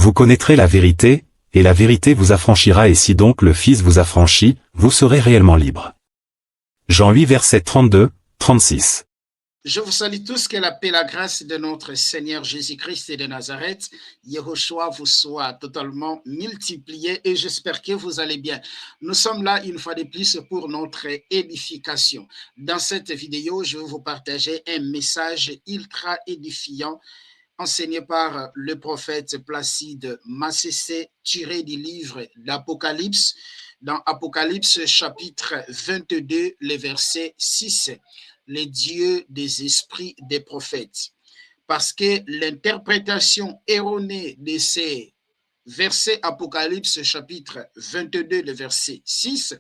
Vous connaîtrez la vérité, et la vérité vous affranchira, et si donc le Fils vous affranchit, vous serez réellement libre. Jean 8 versets 32, 36. Je vous salue tous, que la paix et la grâce de notre Seigneur Jésus-Christ de Nazareth, Yehoshua, vous soit totalement multiplié et j'espère que vous allez bien. Nous sommes là une fois de plus pour notre édification. Dans cette vidéo, je vais vous partager un message ultra édifiant enseigné par le prophète Placide Massessé, tiré du livre d'Apocalypse, dans Apocalypse chapitre 22, le verset 6. Les dieux des esprits des prophètes. Parce que l'interprétation erronée de ces versets Apocalypse chapitre 22, le verset 6,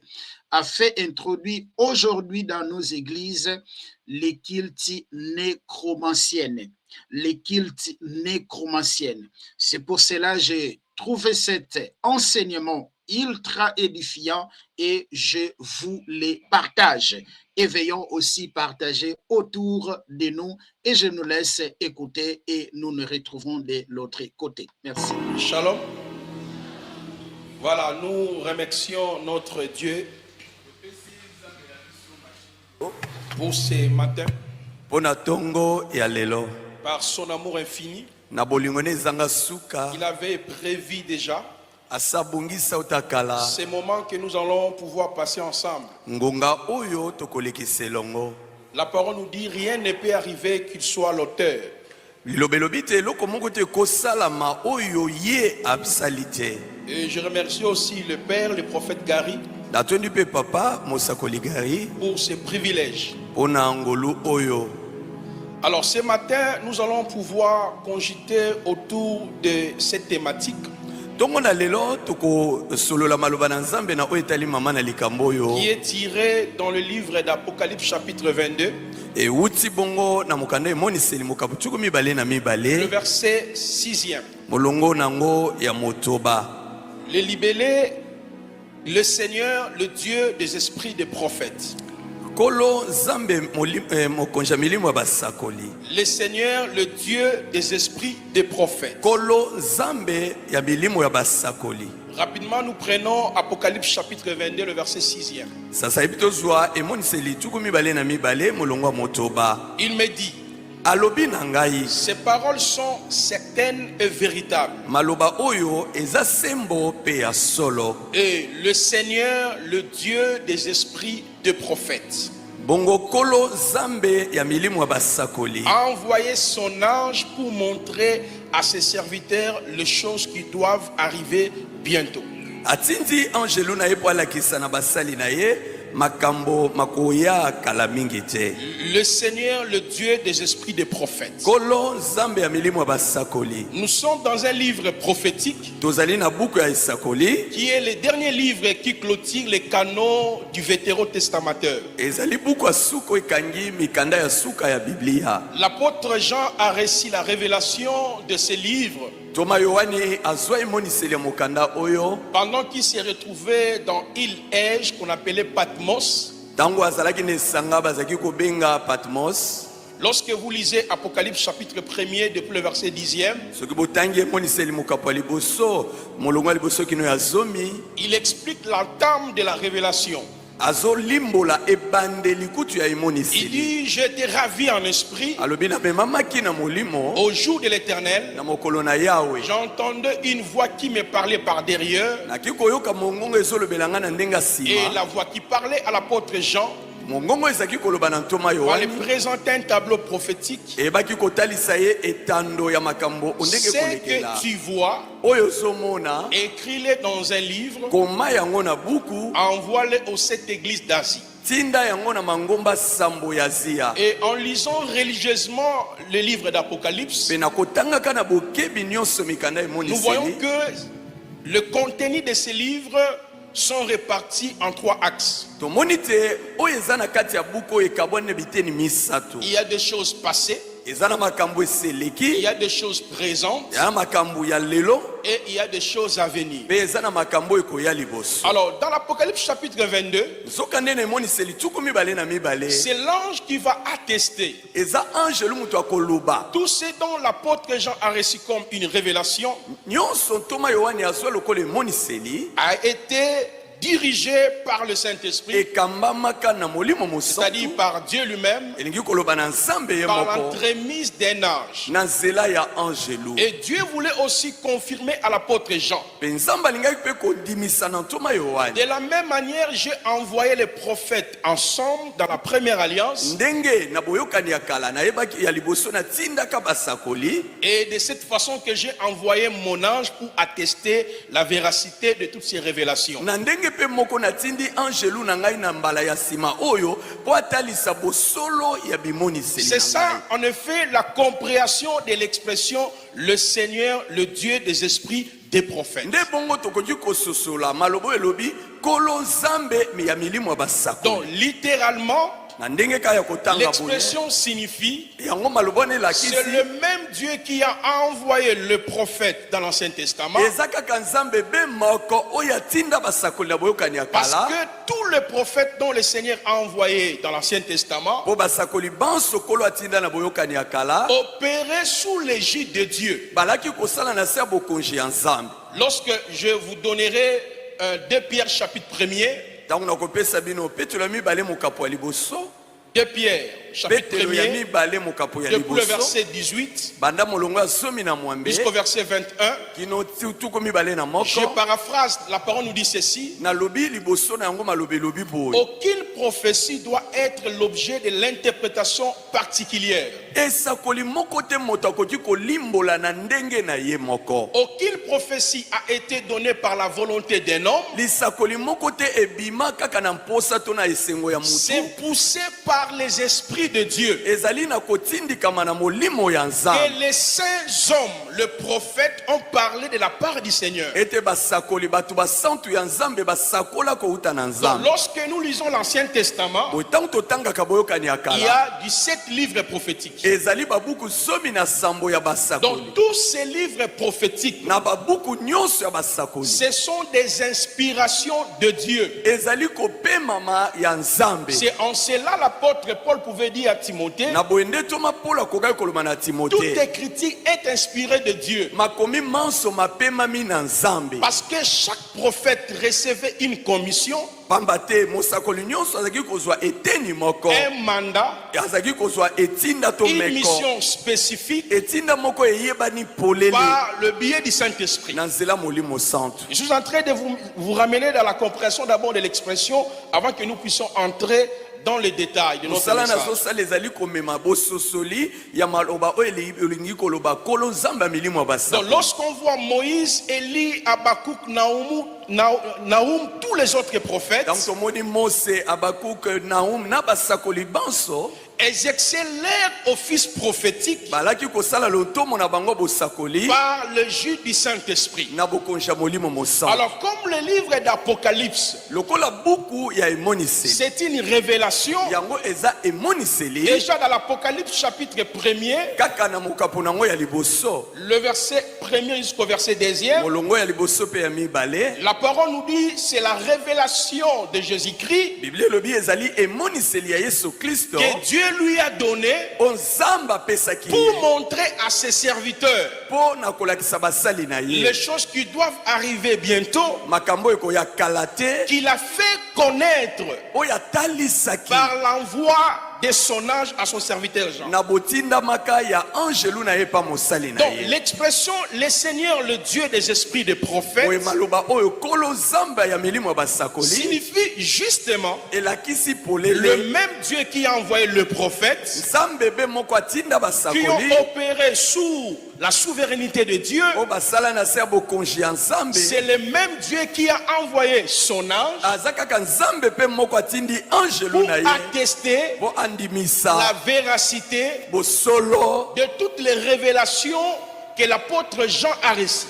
a fait introduire aujourd'hui dans nos églises les cultes nécromanciennes. Les cultes nécromanciennes. C'est pour cela que j'ai trouvé cet enseignement ultra édifiant et je vous les partage. Et veillons aussi partager autour de nous et je nous laisse écouter et nous nous retrouvons de l'autre côté. Merci. Shalom. Voilà, nous remercions notre Dieu pour ce matin, par son amour infini. Il avait prévu déjà ces moments que nous allons pouvoir passer ensemble. La parole nous dit: rien ne peut arriver qu'il soit l'auteur. Et je remercie aussi le Père, le prophète Gary, pour ce privilège. Alors ce matin, nous allons pouvoir cogiter autour de cette thématique qui est tiré dans le livre d'Apocalypse chapitre 22, le verset 6e. Le libellé: le Seigneur, le Dieu des esprits des prophètes. Le Seigneur, le Dieu des esprits des prophètes. Rapidement, nous prenons Apocalypse chapitre 22, le verset 6e. Il me dit: ces paroles sont certaines et véritables. Et le Seigneur, le Dieu des esprits des prophètes, a envoyé son ange pour montrer à ses serviteurs les choses qui doivent arriver bientôt. Le Seigneur, le Dieu des esprits des prophètes. Nous sommes dans un livre prophétique qui est le dernier livre qui clôture les canons du Vétérotestamateur. L'apôtre Jean a reçu la révélation de ce livre pendant qu'il s'est retrouvé dans l'île Ège qu'on appelait Patmos. Lorsque vous lisez Apocalypse chapitre 1er depuis le verset 10e, il explique l'entame de la révélation. Il dit: j'étais ravi en esprit au jour de l'Éternel. J'entendais une voix qui me parlait par derrière, et la voix qui parlait à l'apôtre Jean va lui présenter un tableau prophétique. Ce que tu vois, écris-le dans un livre, envoie-le aux 7 églises d'Asie. Et en lisant religieusement le livre d'Apocalypse, nous voyons que le contenu de ces livres sont répartis en 3 axes. Il y a des choses passées, Il y a des choses présentes et il y a des choses à venir. Alors, dans l'Apocalypse chapitre 22, c'est l'ange qui va attester tout ce dont l'apôtre Jean a reçu comme une révélation a été dirigé par le Saint-Esprit, c'est-à-dire par Dieu lui-même, par l'entremise d'un ange. Et Dieu voulait aussi confirmer à l'apôtre Jean. De la même manière, j'ai envoyé les prophètes ensemble dans la première alliance. Et de cette façon que j'ai envoyé mon ange pour attester la véracité de toutes ces révélations. C'est ça, en effet, la compréhension de l'expression le Seigneur, le Dieu des esprits des prophètes. Donc, littéralement, l'expression signifie c'est le même Dieu qui a envoyé le prophète dans l'Ancien Testament, parce que tous les prophètes dont le Seigneur a envoyé dans l'Ancien Testament opéraient sous l'égide de Dieu. Lorsque je vous donnerai 2 Pierre chapitre 1er, 2 Pierre chapitre 1er, depuis le verset 18 jusqu'au verset 21, je paraphrase, la parole nous dit ceci: aucune prophétie doit être l'objet de l'interprétation particulière. Aucune prophétie a été donnée par la volonté d'un homme. C'est poussé par les esprits de Dieu. Et les saints hommes, le prophète, ont parlé de la part du Seigneur. Donc, lorsque nous lisons l'Ancien Testament, il y a 17 livres prophétiques. Donc tous ces livres prophétiques, ce sont des inspirations de Dieu. C'est en cela l'apôtre Paul pouvait dire à Timothée: toute écriture est inspirée de Dieu. Parce que chaque prophète recevait une commission, un mandat, une mission spécifique par le biais du Saint-Esprit. Je suis en train de vous ramener dans la compréhension d'abord de l'expression avant que nous puissions entrer dans les détails de notre message. Donc lorsqu'on voit Moïse, Élie, Habakkuk, Nahum, tous les autres prophètes, exercer leur office prophétique par le jus du Saint-Esprit. Alors comme le livre d'Apocalypse, c'est une révélation. Déjà dans l'Apocalypse chapitre 1er, le verset 1er jusqu'au verset 2e, la parole nous dit c'est la révélation de Jésus-Christ que Dieu lui a donné pour montrer à ses serviteurs les choses qui doivent arriver bientôt, qu'il a fait connaître par l'envoi de son ange à son serviteur Jean. Donc l'expression le Seigneur, le Dieu des esprits des prophètes, signifie justement le même Dieu qui a envoyé le prophète, qui ont opéré sous la souveraineté de Dieu. C'est le même Dieu qui a envoyé son ange pour attester la véracité de toutes les révélations que l'apôtre Jean a reçues.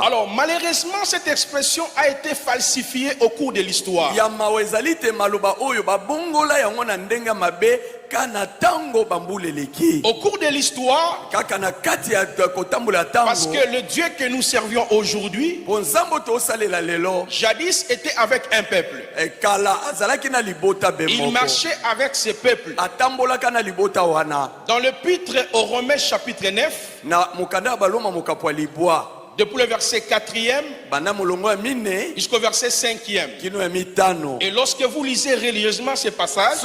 Alors malheureusement cette expression a été falsifiée au cours de l'histoire. Au cours de l'histoire, parce que le Dieu que nous servions aujourd'hui, jadis était avec un peuple. Il marchait avec ce peuple. Dans l'épître aux Romains chapitre 9, depuis le verset 4e jusqu'au verset 5e. Et lorsque vous lisez religieusement ces passages,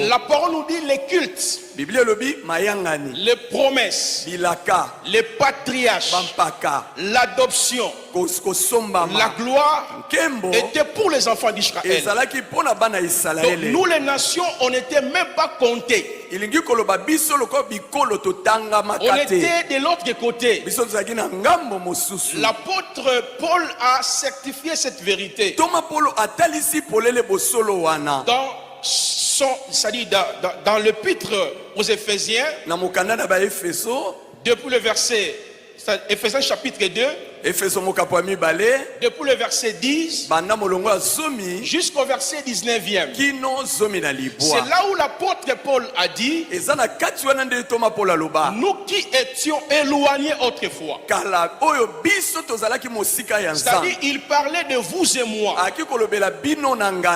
la parole nous dit les cultes, les promesses, les patriarches, l'adoption, la gloire était pour les enfants d'Israël. Donc nous les nations, on n'était même pas comptés. On était de l'autre côté. L'apôtre Paul a certifié cette vérité dans l'épître aux Éphésiens, depuis le verset Éphésiens chapitre 2, depuis le verset 10 jusqu'au verset 19e. C'est là où l'apôtre Paul a dit, nous qui étions éloignés autrefois. C'est-à-dire, il parlait de vous et moi.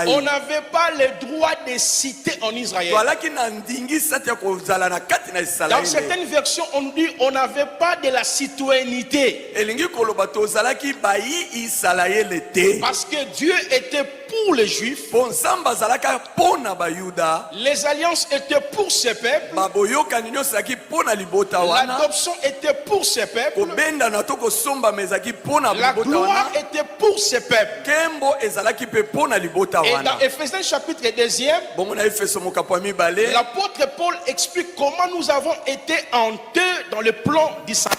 On n'avait pas le droit de citer en Israël. Dans certaines versions, on dit on n'avait pas de la citoyenneté. Parce que Dieu était pour les Juifs, les alliances étaient pour ces peuples, l'adoption était pour ces peuples, la gloire était pour ces peuples. Et dans Éphésiens chapitre 2, l'apôtre Paul explique comment nous avons été honteux dans le plan du salut.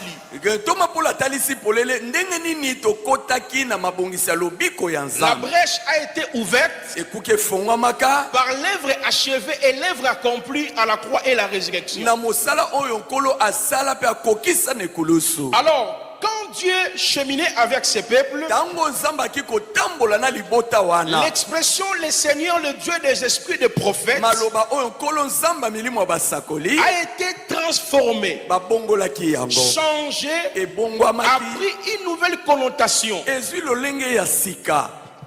La brèche a été ouverte par l'œuvre achevée et l'œuvre accomplie à la croix et la résurrection. Alors, quand Dieu cheminait avec ses peuples, l'expression le Seigneur, le Dieu des esprits des prophètes, a été transformé, changé, a pris une nouvelle connotation.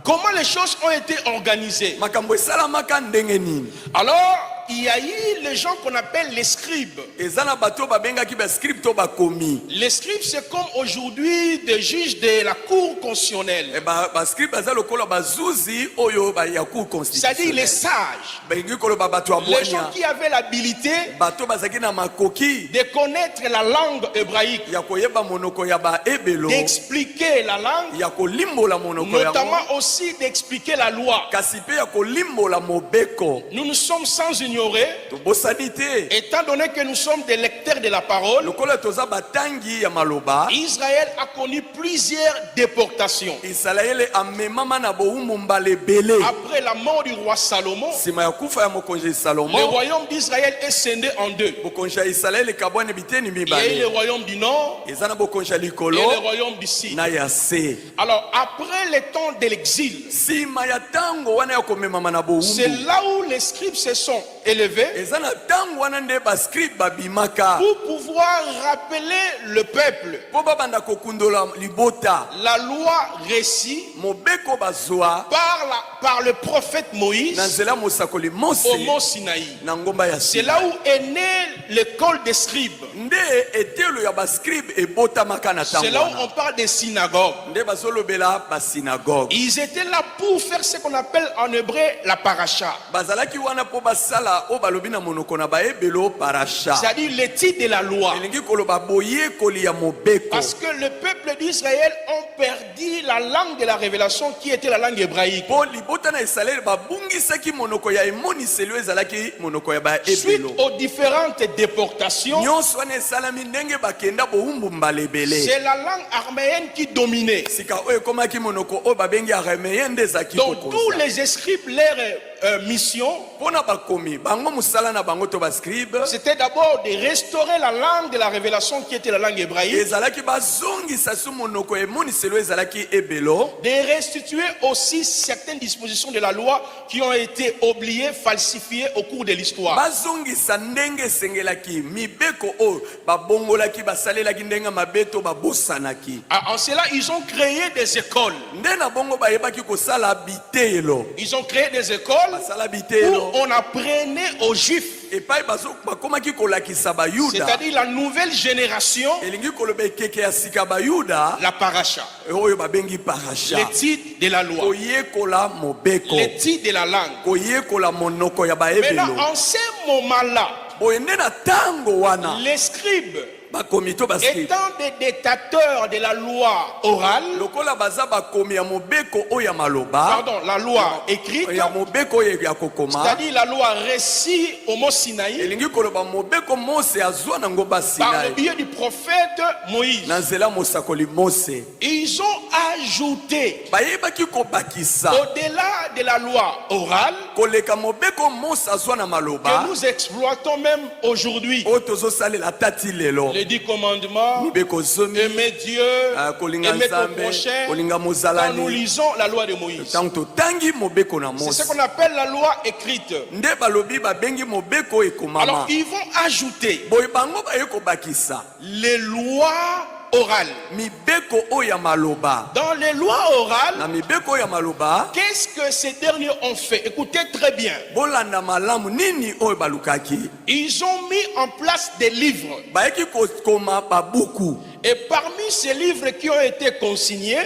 Comment les choses ont été organisées? Alors, il y a eu les gens qu'on appelle les scribes. Les scribes, c'est comme aujourd'hui des juges de la cour constitutionnelle. C'est-à-dire les sages. Les gens qui avaient l'habilité de connaître la langue hébraïque, d'expliquer la langue, notamment aussi d'expliquer la loi. Nous nous sommes sans ignorer, étant donné que nous sommes des lecteurs de la parole, Israël a connu plusieurs déportations. Après la mort du roi Salomon, le royaume d'Israël est scindé en deux. Il y a eu le royaume du Nord et le royaume du Sud. Alors après le temps de l'exil, c'est là où les scribes se sont élevés pour pouvoir rappeler le peuple la loi récite par le prophète Moïse au mont Sinaï. C'est là où est née l'école des scribes. C'est là où on parle des synagogues. Ils étaient là pour faire ce qu'on appelle en hébreu la paracha. C'est-à-dire l'étude de la loi. Parce que le peuple d'Israël ont perdu la langue de la révélation qui était la langue hébraïque. Suite aux différentes déportations, c'est la langue araméenne qui dominait. Donc tous les scribes leur mission, c'était d'abord de restaurer la langue de la révélation qui était la langue hébraïque, de restituer aussi certaines dispositions de la loi qui ont été oubliées, falsifiées au cours de l'histoire. En cela, ils ont créé des écoles. Ils ont créé des écoles où on apprenait aux Juifs, c'est-à-dire la nouvelle génération, la paracha, l'étude de la loi, l'étude de la langue. Maintenant, en ce moment-là, les scribes, étant des dictateurs de la loi orale, pardon, la loi écrite, c'est-à-dire la loi récite au mont Sinaï par le biais du prophète Moïse, ils ont ajouté au-delà de la loi orale que nous exploitons même aujourd'hui, les 10 commandements, aimer Dieu, aimer ton prochain. Quand nous lisons la loi de Moïse, c'est ce qu'on appelle la loi écrite. Alors ils vont ajouter les lois orales. Dans les lois orales, qu'est-ce que ces derniers ont fait? Écoutez très bien. Ils ont mis en place des livres. Et parmi ces livres qui ont été consignés,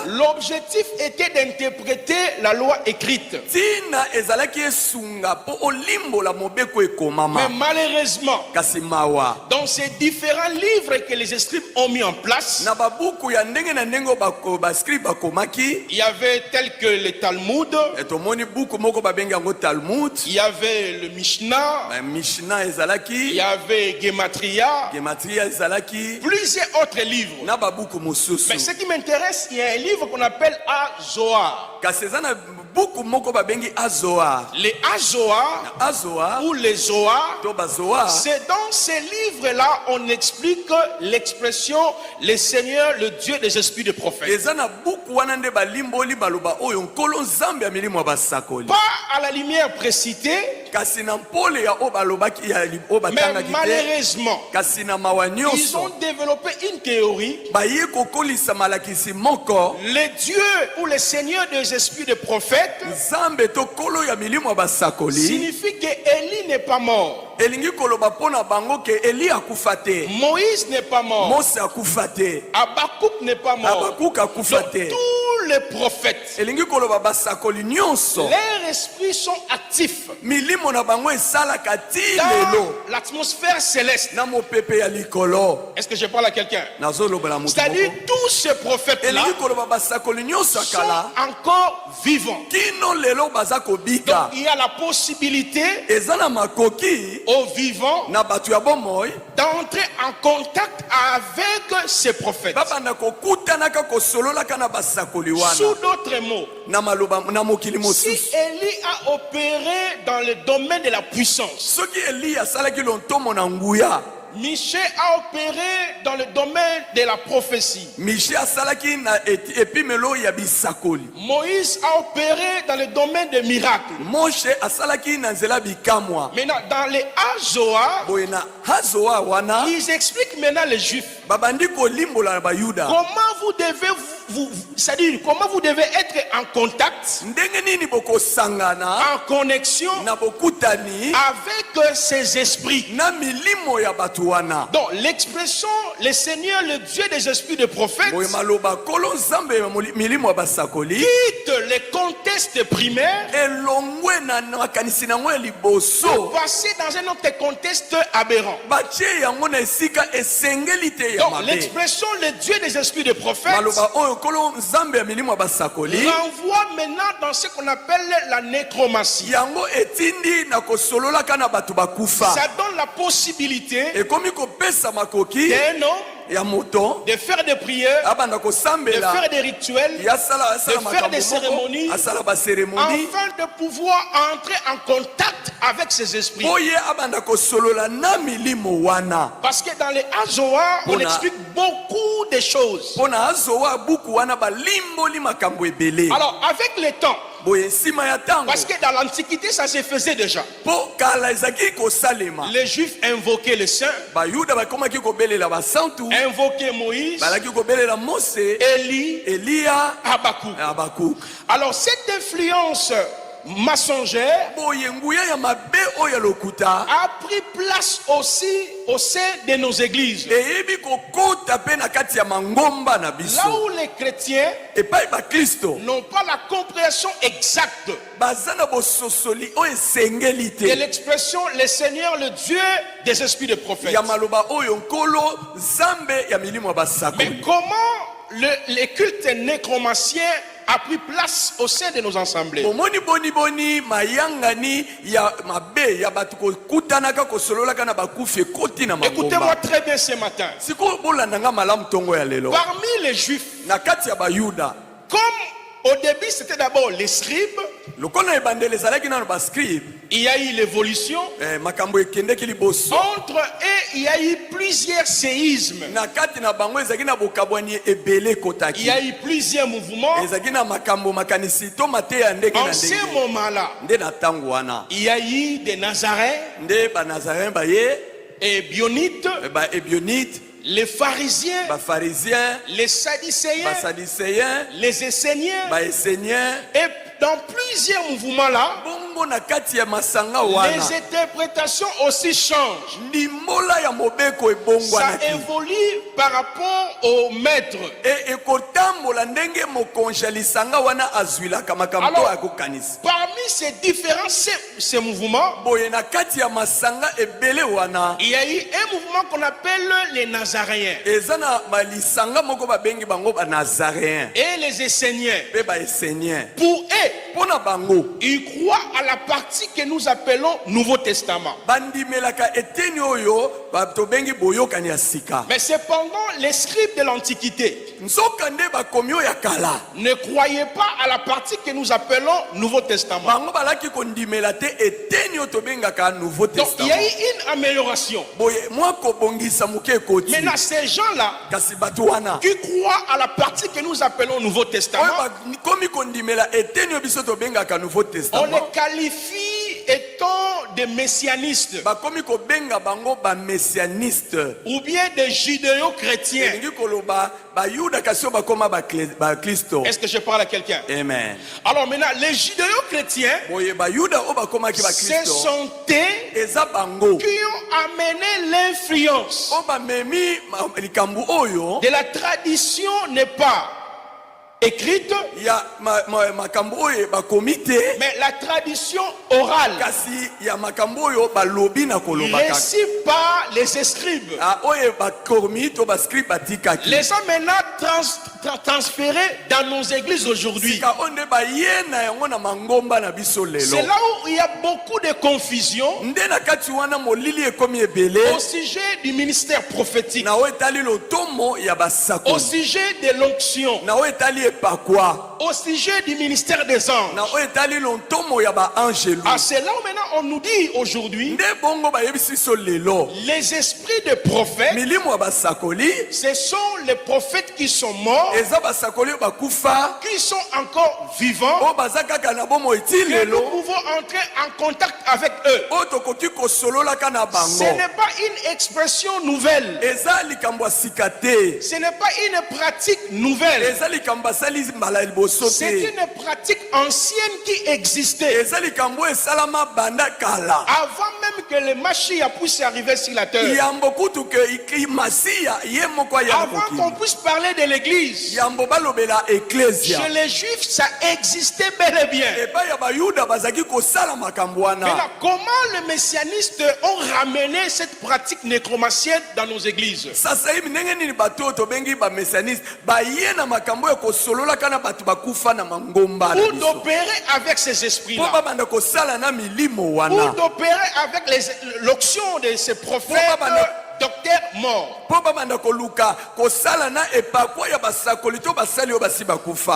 l'objectif était d'interpréter la loi écrite. Mais malheureusement, dans ces différents livres que les scribes ont mis en place, il y avait tel que le Talmud, il y avait le Mishnah, il y avait Gematria, plusieurs autres livres. Mais ce qui m'intéresse, il y a un livre qu'on appelle Azoar. Les Azoar ou les Zohar, c'est dans ces livres-là on explique l'expression le Seigneur, le Dieu des esprits de prophètes. Pas à la lumière précitée, mais malheureusement, ils ont développé une théorie. Le Dieu ou le Seigneur des esprits de prophètes signifie que Élie n'est pas mort, Moïse n'est pas mort, Habakkuk n'est pas mort. Donc, tous les prophètes, leurs esprits sont actifs dans l'atmosphère céleste. Est-ce que je parle à quelqu'un? C'est-à-dire tous ces prophètes-là sont encore vivants. Donc il y a la possibilité aux vivants d'entrer en contact avec ces prophètes. Sous d'autres mots, si Élie a opéré dans le domaine de la puissance, Michée a opéré dans le domaine de la prophétie, Moïse a opéré dans le domaine des miracles. Maintenant, dans les Azoar, ils expliquent maintenant les Juifs comment comment vous devez être en contact, en connexion avec ces esprits. Donc l'expression le Seigneur, le Dieu des esprits de prophètes, quitte les contextes primaires pour passer dans un autre contexte aberrant. Donc l'expression le Dieu des esprits de prophètes renvoie maintenant dans ce qu'on appelle la nécromancie. Ça donne la possibilité d'un homme ya moto de faire des prières, abanda de kosambela faire des rituels, ya sala de faire des cérémonies, asala ba cérémonie afin de pouvoir entrer en contact avec ces esprits. boye abanda kosolola na milimo wana Parce que dans les Azoa, on Pona- explique beaucoup de choses. pona azowa buku wana balimboli makambo ebele Alors, avec le temps, boye nsima ya tango parce que dans l'Antiquité, ça se faisait déjà. po kala ezaki kosalema Les Juifs invoquaient les saints, bayuda bakomaki kobelela basantu invoquaient Moïse, balaki kobelela Mose Élie, Eliya Habakkuk. Abakuk Alors, cette influence mensongère boye nguya ya mabe oyo ya lokuta a pris place aussi au sein de nos églises. eyebi kokota pe na kati ya mangomba na Là biso où les chrétiens epai bakristo n'ont pas la compréhension exacte baza na bososoli oyo esengeli de te l'expression le Seigneur, le Dieu des esprits de prophètes. ya maloba oyo nkolo nzambe ya milimo ya Mais basakoli comment les cultes nécromanciens a pris place au sein de nos assemblées? omoni boniboni mayangani ya mabe ya bato kokutanaka kosololaka na bakufi ekoti na Écoutez-moi mangomba très bien ce matin. sikoyo bolandanga malamu ntongo ya lelo Parmi les Juifs, na kati ya bayuda comme au début c'était d'abord les scribes, lokola ebandeli ezalaki nano bascribe il y a eu l'évolution. makambo ekendeki liboso Entre eux, il y a eu plusieurs séismes. na kati na bango ezalaki na bokabwani ebele Il ekotaki y a eu plusieurs mouvements. ezalaki na makambo makanisi to mateya ndenge En na ce ndenge moment-là, nde na ntango wana il y a eu des Nazaréens nde banazarin baye et Bionites, baebionite les pharisiens, bafarisien les sadducéens, basadicéen les esséniens. baesenien Et dans plusieurs mouvements-là, bongo na kati ya masanga wana les interprétations aussi changent. limbola ya mobeko Ça ebongwanaki évolue par rapport au maître. ekotambola ndenge mokonzi ya lisanga wana azwilaka makambo Alors, oyo akokanisa Parmi ces différents ces mouvements, boye na kati ya masanga ebele wana il y a eu un mouvement qu'on appelle les Nazaréens eza na lisanga moko babengi bango banazaréen et les Esséniens. mpe baesenien Pour eux, mpo na bango ils croient à la partie que nous appelons Nouveau Testament. bandimelaka eteni oyo tobengi boyokani ya sika Mais cependant, les scribes de l'Antiquité nzoka nde bakomi oyo ya kala ne croyaient pas à la partie que nous appelons Nouveau Testament. bango balaki kondimela te eteni oyo tobengaka nouveau Donc il y a testament eu une amélioration. boye mwa kobongisa moke ekoti Maintenant, ces gens-là kasi bato wana qui croient à la partie que nous appelons Nouveau oyo Testament, bakomi kondimela eteni oyo biso tobengaka nouveau on les testament qualifie étant des messianistes bakomi kobenga bango bamessianiste ou bien des judéo-chrétiens. elingi koloba bayuda kasi oyo bakoma bakristo Est-ce que je parle à quelqu'un? amen Alors maintenant, les judéo-chrétiens, boye bayuda oyo bakomaki ce bakristo sont eux eza bango qui ont amené l'influence oyo bamemi likambo oyo de la tradition n'est pas écrite, ya makambo oyo bakomi te mais la tradition orale kasi ya makambo oyo balobi na koloba kaka reçue par les scribes. oyo bakomi to bascribe batikaki Les ont maintenant transférés dans nos églises aujourd'hui. sika oyo nde baye na yango na mangomba na biso lelo C'est là où il y a beaucoup de confusion nde na kati wana molili ekomi ebele au sujet du ministère prophétique, na oyo etali lotomo ya au basakoli sujet de l'onction, na oyo etali epakwa au sujet du ministère des anges. na oyo etali lotomo ya baangelu Ah, c'est là où maintenant on nous dit aujourd'hui, nde bongo bayebisi biso lelo les esprits de prophètes, milimo ya basakoli ce sont les prophètes qui sont morts, eza basakoli oyo bakufa qui sont encore vivants, oyo baza kaka na bomoi ti que nous lelo pouvons entrer en contact avec eux. oyo tokoki kosololaka na Ce bango n'est pas une expression nouvelle. eza likambo ya sika te Ce n'est pas une pratique nouvelle. eza likambo asali mbala ya liboso C'est te une pratique ancienne qui existait eza likambo oyo esalama banda kala avant même que le Mashiach puisse arriver sur la terre. yambo kutu ke masiya ye moko aya Avant qu'on puisse parler de l'église, yambo balobela eklesia chez les juifs, ça existait bel et bien. epai ya bayuda bazalaki kosala makambo wana Maintenant, comment les messianistes ont ramené cette pratique nécromancienne dans nos églises? sasa hivi ndenge nini bato oyo tobengi bamessianiste baye na makambo oyo kosololaka na bato bakufa na mangomba na Ou biso d'opérer avec ces mpo esprits-là, babanda kosala na milimo ou wana d'opérer avec l'onction de ces mpo prophètes, babanda docteur mort.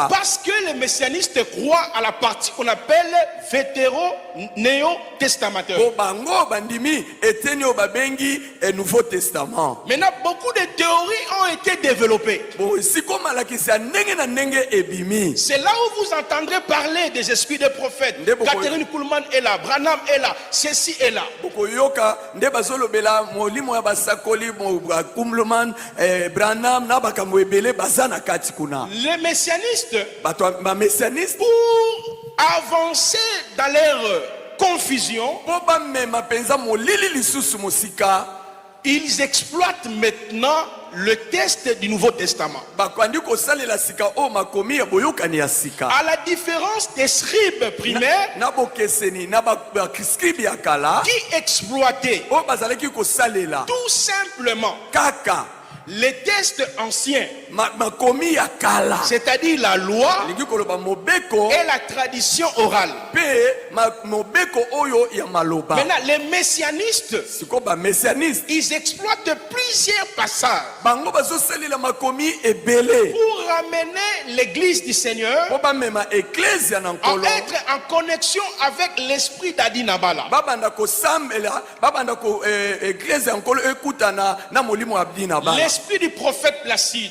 Parce que les messianistes croient à la partie qu'on appelle vétéro-néo-testamenteur. Maintenant, beaucoup de théories ont été développées. C'est là où vous entendrez parler des esprits des prophètes. Catherine Kuhlman est là, Branham est là, ceci est là. Les messianistes, pour avancer dans leur confusion, ils exploitent maintenant le test du Nouveau Testament. À la différence des scribes primaires qui exploitaient tout simplement les tests anciens, c'est-à-dire la loi et la tradition orale. Maintenant, les messianistes, ils exploitent plusieurs passages pour ramener l'église du Seigneur à être en connexion avec l'esprit d'Adi Nabala. L'esprit du prophète Placide,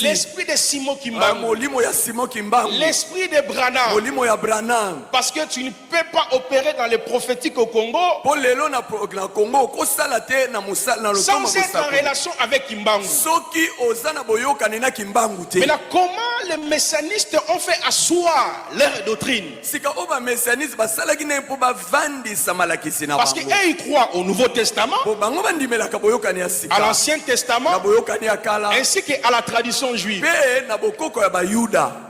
l'esprit de Simon Kimbangu, l'esprit de Branham. Parce que tu ne peux pas opérer dans le prophétique au Congo sans être en relation avec Kimbangu. Maintenant, comment les messianistes ont fait asseoir leur doctrine? Parce qu'eux, ils croient au Nouveau Testament, à l'Ancien Testament, ainsi qu'à la tradition juive.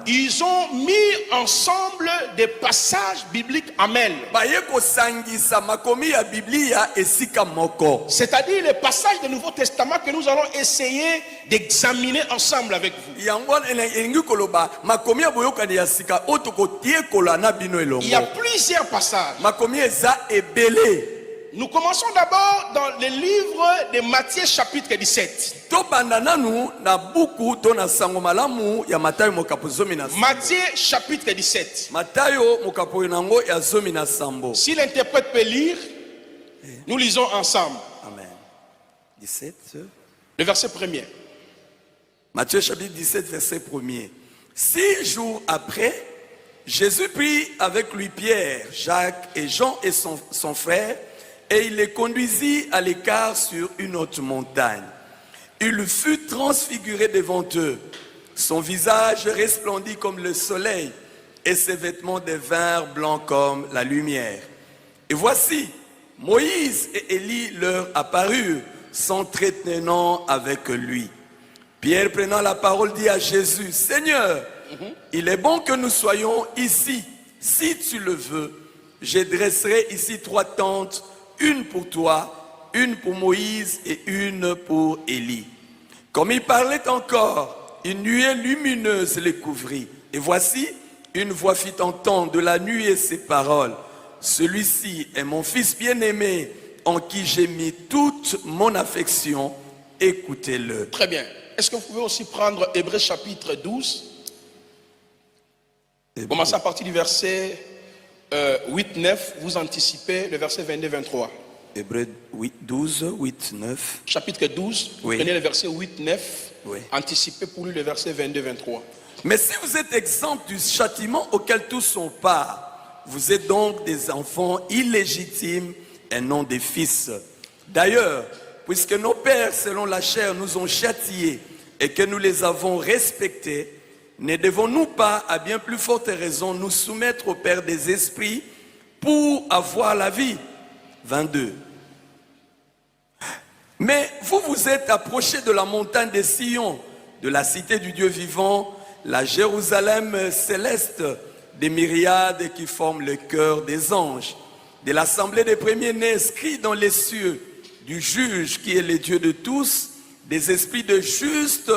Ils ont mis ensemble des passages bibliques à mêle. C'est-à-dire les passages du Nouveau Testament que nous allons essayer d'examiner ensemble avec vous. Il y a plusieurs passages. Nous commençons d'abord dans le livre de Matthieu chapitre 17. Matthieu chapitre 17. Si l'interprète peut lire, nous lisons ensemble. Amen. 17. Le verset 1er. Matthieu chapitre 17, verset 1er. 6 jours après, Jésus prit avec lui Pierre, Jacques et Jean et son frère, et il les conduisit à l'écart sur une haute montagne. Il fut transfiguré devant eux. Son visage resplendit comme le soleil, et ses vêtements devinrent blancs comme la lumière. Et voici, Moïse et Élie leur apparurent, s'entretenant avec lui. Pierre, prenant la parole, dit à Jésus, « Seigneur, il est bon que nous soyons ici. Si tu le veux, je dresserai ici 3 tentes, une pour toi, une pour Moïse et une pour Élie. » Comme il parlait encore, une nuée lumineuse les couvrit. Et voici, une voix fit entendre de la nuée ces paroles. « Celui-ci est mon fils bien-aimé, en qui j'ai mis toute mon affection. Écoutez-le. » Très bien. Est-ce que vous pouvez aussi prendre Hébreux chapitre 12? Commencez à partir du verset 8-9. Vous anticipez le verset 22-23. Hébreux 12, 8, 9. Chapitre 12, oui. Prenez le verset 8-9. Oui. Anticipez pour lui le verset 22-23. Mais si vous êtes exempts du châtiment auquel tous sont part, vous êtes donc des enfants illégitimes et non des fils. D'ailleurs, puisque nos pères, selon la chair, nous ont châtiés et que nous les avons respectés, ne devons-nous pas, à bien plus forte raison, nous soumettre au Père des esprits pour avoir la vie? 22. Mais vous vous êtes approchés de la montagne des Sion, de la cité du Dieu vivant, la Jérusalem céleste, des myriades qui forment le cœur des anges, de l'assemblée des premiers-nés inscrits dans les cieux, du juge qui est le Dieu de tous, des esprits de justes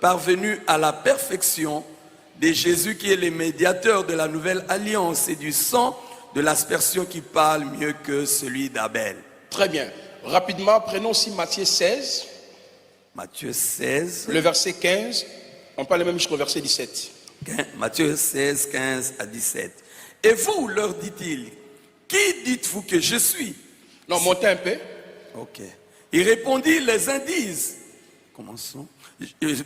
parvenus à la perfection, de Jésus qui est le médiateur de la nouvelle alliance et du sang de l'aspersion qui parle mieux que celui d'Abel. Très bien. Rapidement, prenons aussi Matthieu 16. Matthieu 16. Le verset 15. On parle même jusqu'au verset 17. Matthieu 16, 15 à 17. Et vous, leur dit-il, qui dites-vous que je suis? Non, montez un peu. Ok. Il répondit, les uns disent. Commençons.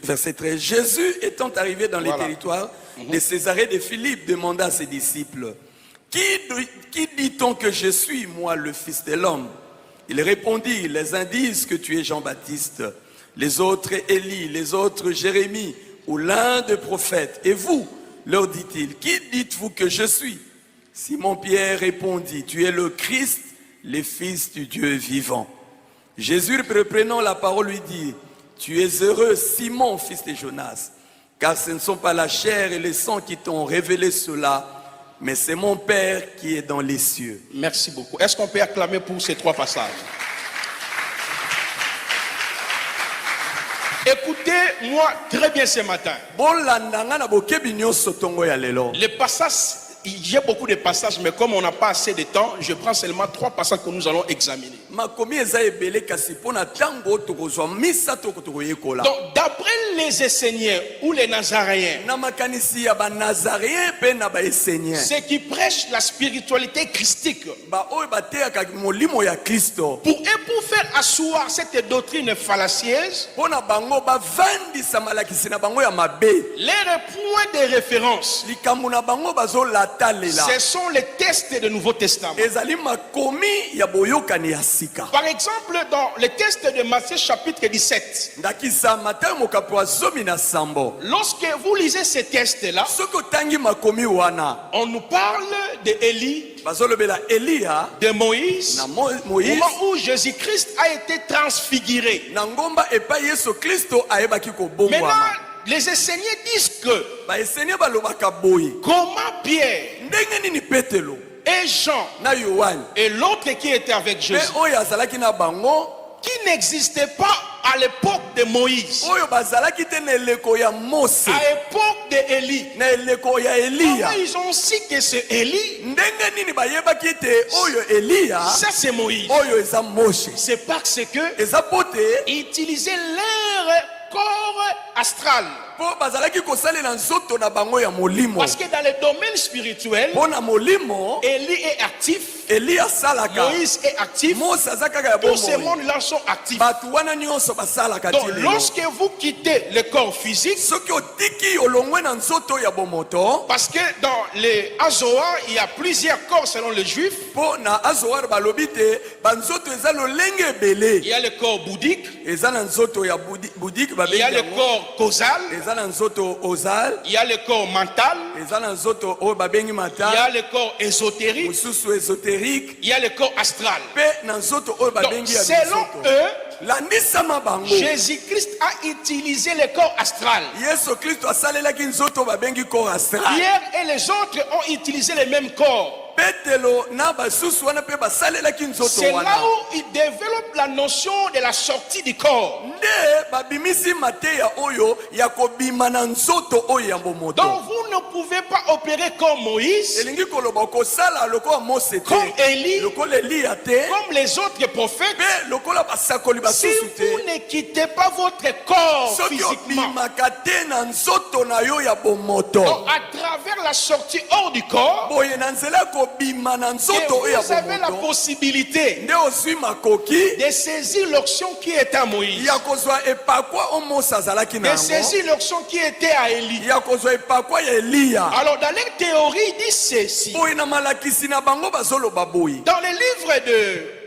Verset 13. Jésus étant arrivé dans les territoires de Césarée de Philippe, demanda à ses disciples, qui dit-on que je suis, moi, le Fils de l'homme? Il répondit, les uns disent que tu es Jean-Baptiste, les autres Élie, les autres Jérémie, ou l'un des prophètes. Et vous, leur dit-il, qui dites-vous que je suis? Simon-Pierre répondit, tu es le Christ, le Fils du Dieu vivant. Jésus, reprenant la parole, lui dit, tu es heureux, Simon, fils de Jonas, car ce ne sont pas la chair et le sang qui t'ont révélé cela, mais c'est mon Père qui est dans les cieux. Merci beaucoup. Est-ce qu'on peut acclamer pour ces 3 passages? Écoutez-moi très bien ce matin. Les passages, il y a beaucoup de passages, mais comme on n'a pas assez de temps, je prends seulement 3 passages que nous allons examiner. Donc, d'après les Esséniens ou les Nazaréens, ceux qui prêchent la spiritualité christique, pour faire asseoir cette doctrine fallacieuse, leurs points de référence, ce sont les textes du Nouveau Testament. Par exemple, dans le texte de Matthieu chapitre 17, lorsque vous lisez ces textes-là, on nous parle d'Élie, de Moïse, au moment où Jésus-Christ a été transfiguré. Maintenant, les Esséniens disent que comment Pierre et Jean et l'autre qui était avec Jésus, qui n'existait pas à l'époque de Moïse, à l'époque d'Élie, comment ils ont su que c'est Élie? Ça c'est Moïse. C'est parce que ils utilisaient leur corps astral. Parce que dans le domaine spirituel, Élie est actif, Moïse est actif, tous ces mondes-là sont actifs. Donc lorsque vous quittez le corps physique, parce que dans les Azoar, il y a plusieurs corps selon les Juifs. Il y a le corps bouddhique, il y a le corps causal, il y a le corps mental, il y a le corps ésotérique, il y a le corps astral. Donc, selon eux, Jésus-Christ a utilisé le corps astral. Pierre et les autres ont utilisé le même corps. C'est là où il développe la notion de la sortie du corps. Donc vous ne pouvez pas opérer comme Moïse, comme Élie, comme les autres prophètes, si vous ne quittez pas votre corps physiquement. Donc à travers la sortie hors du corps, et vous avez la possibilité de saisir l'onction qui était à Moïse, de saisir l'onction qui était à Élie. Alors dans les théories, ils disent ceci. Dans le livre de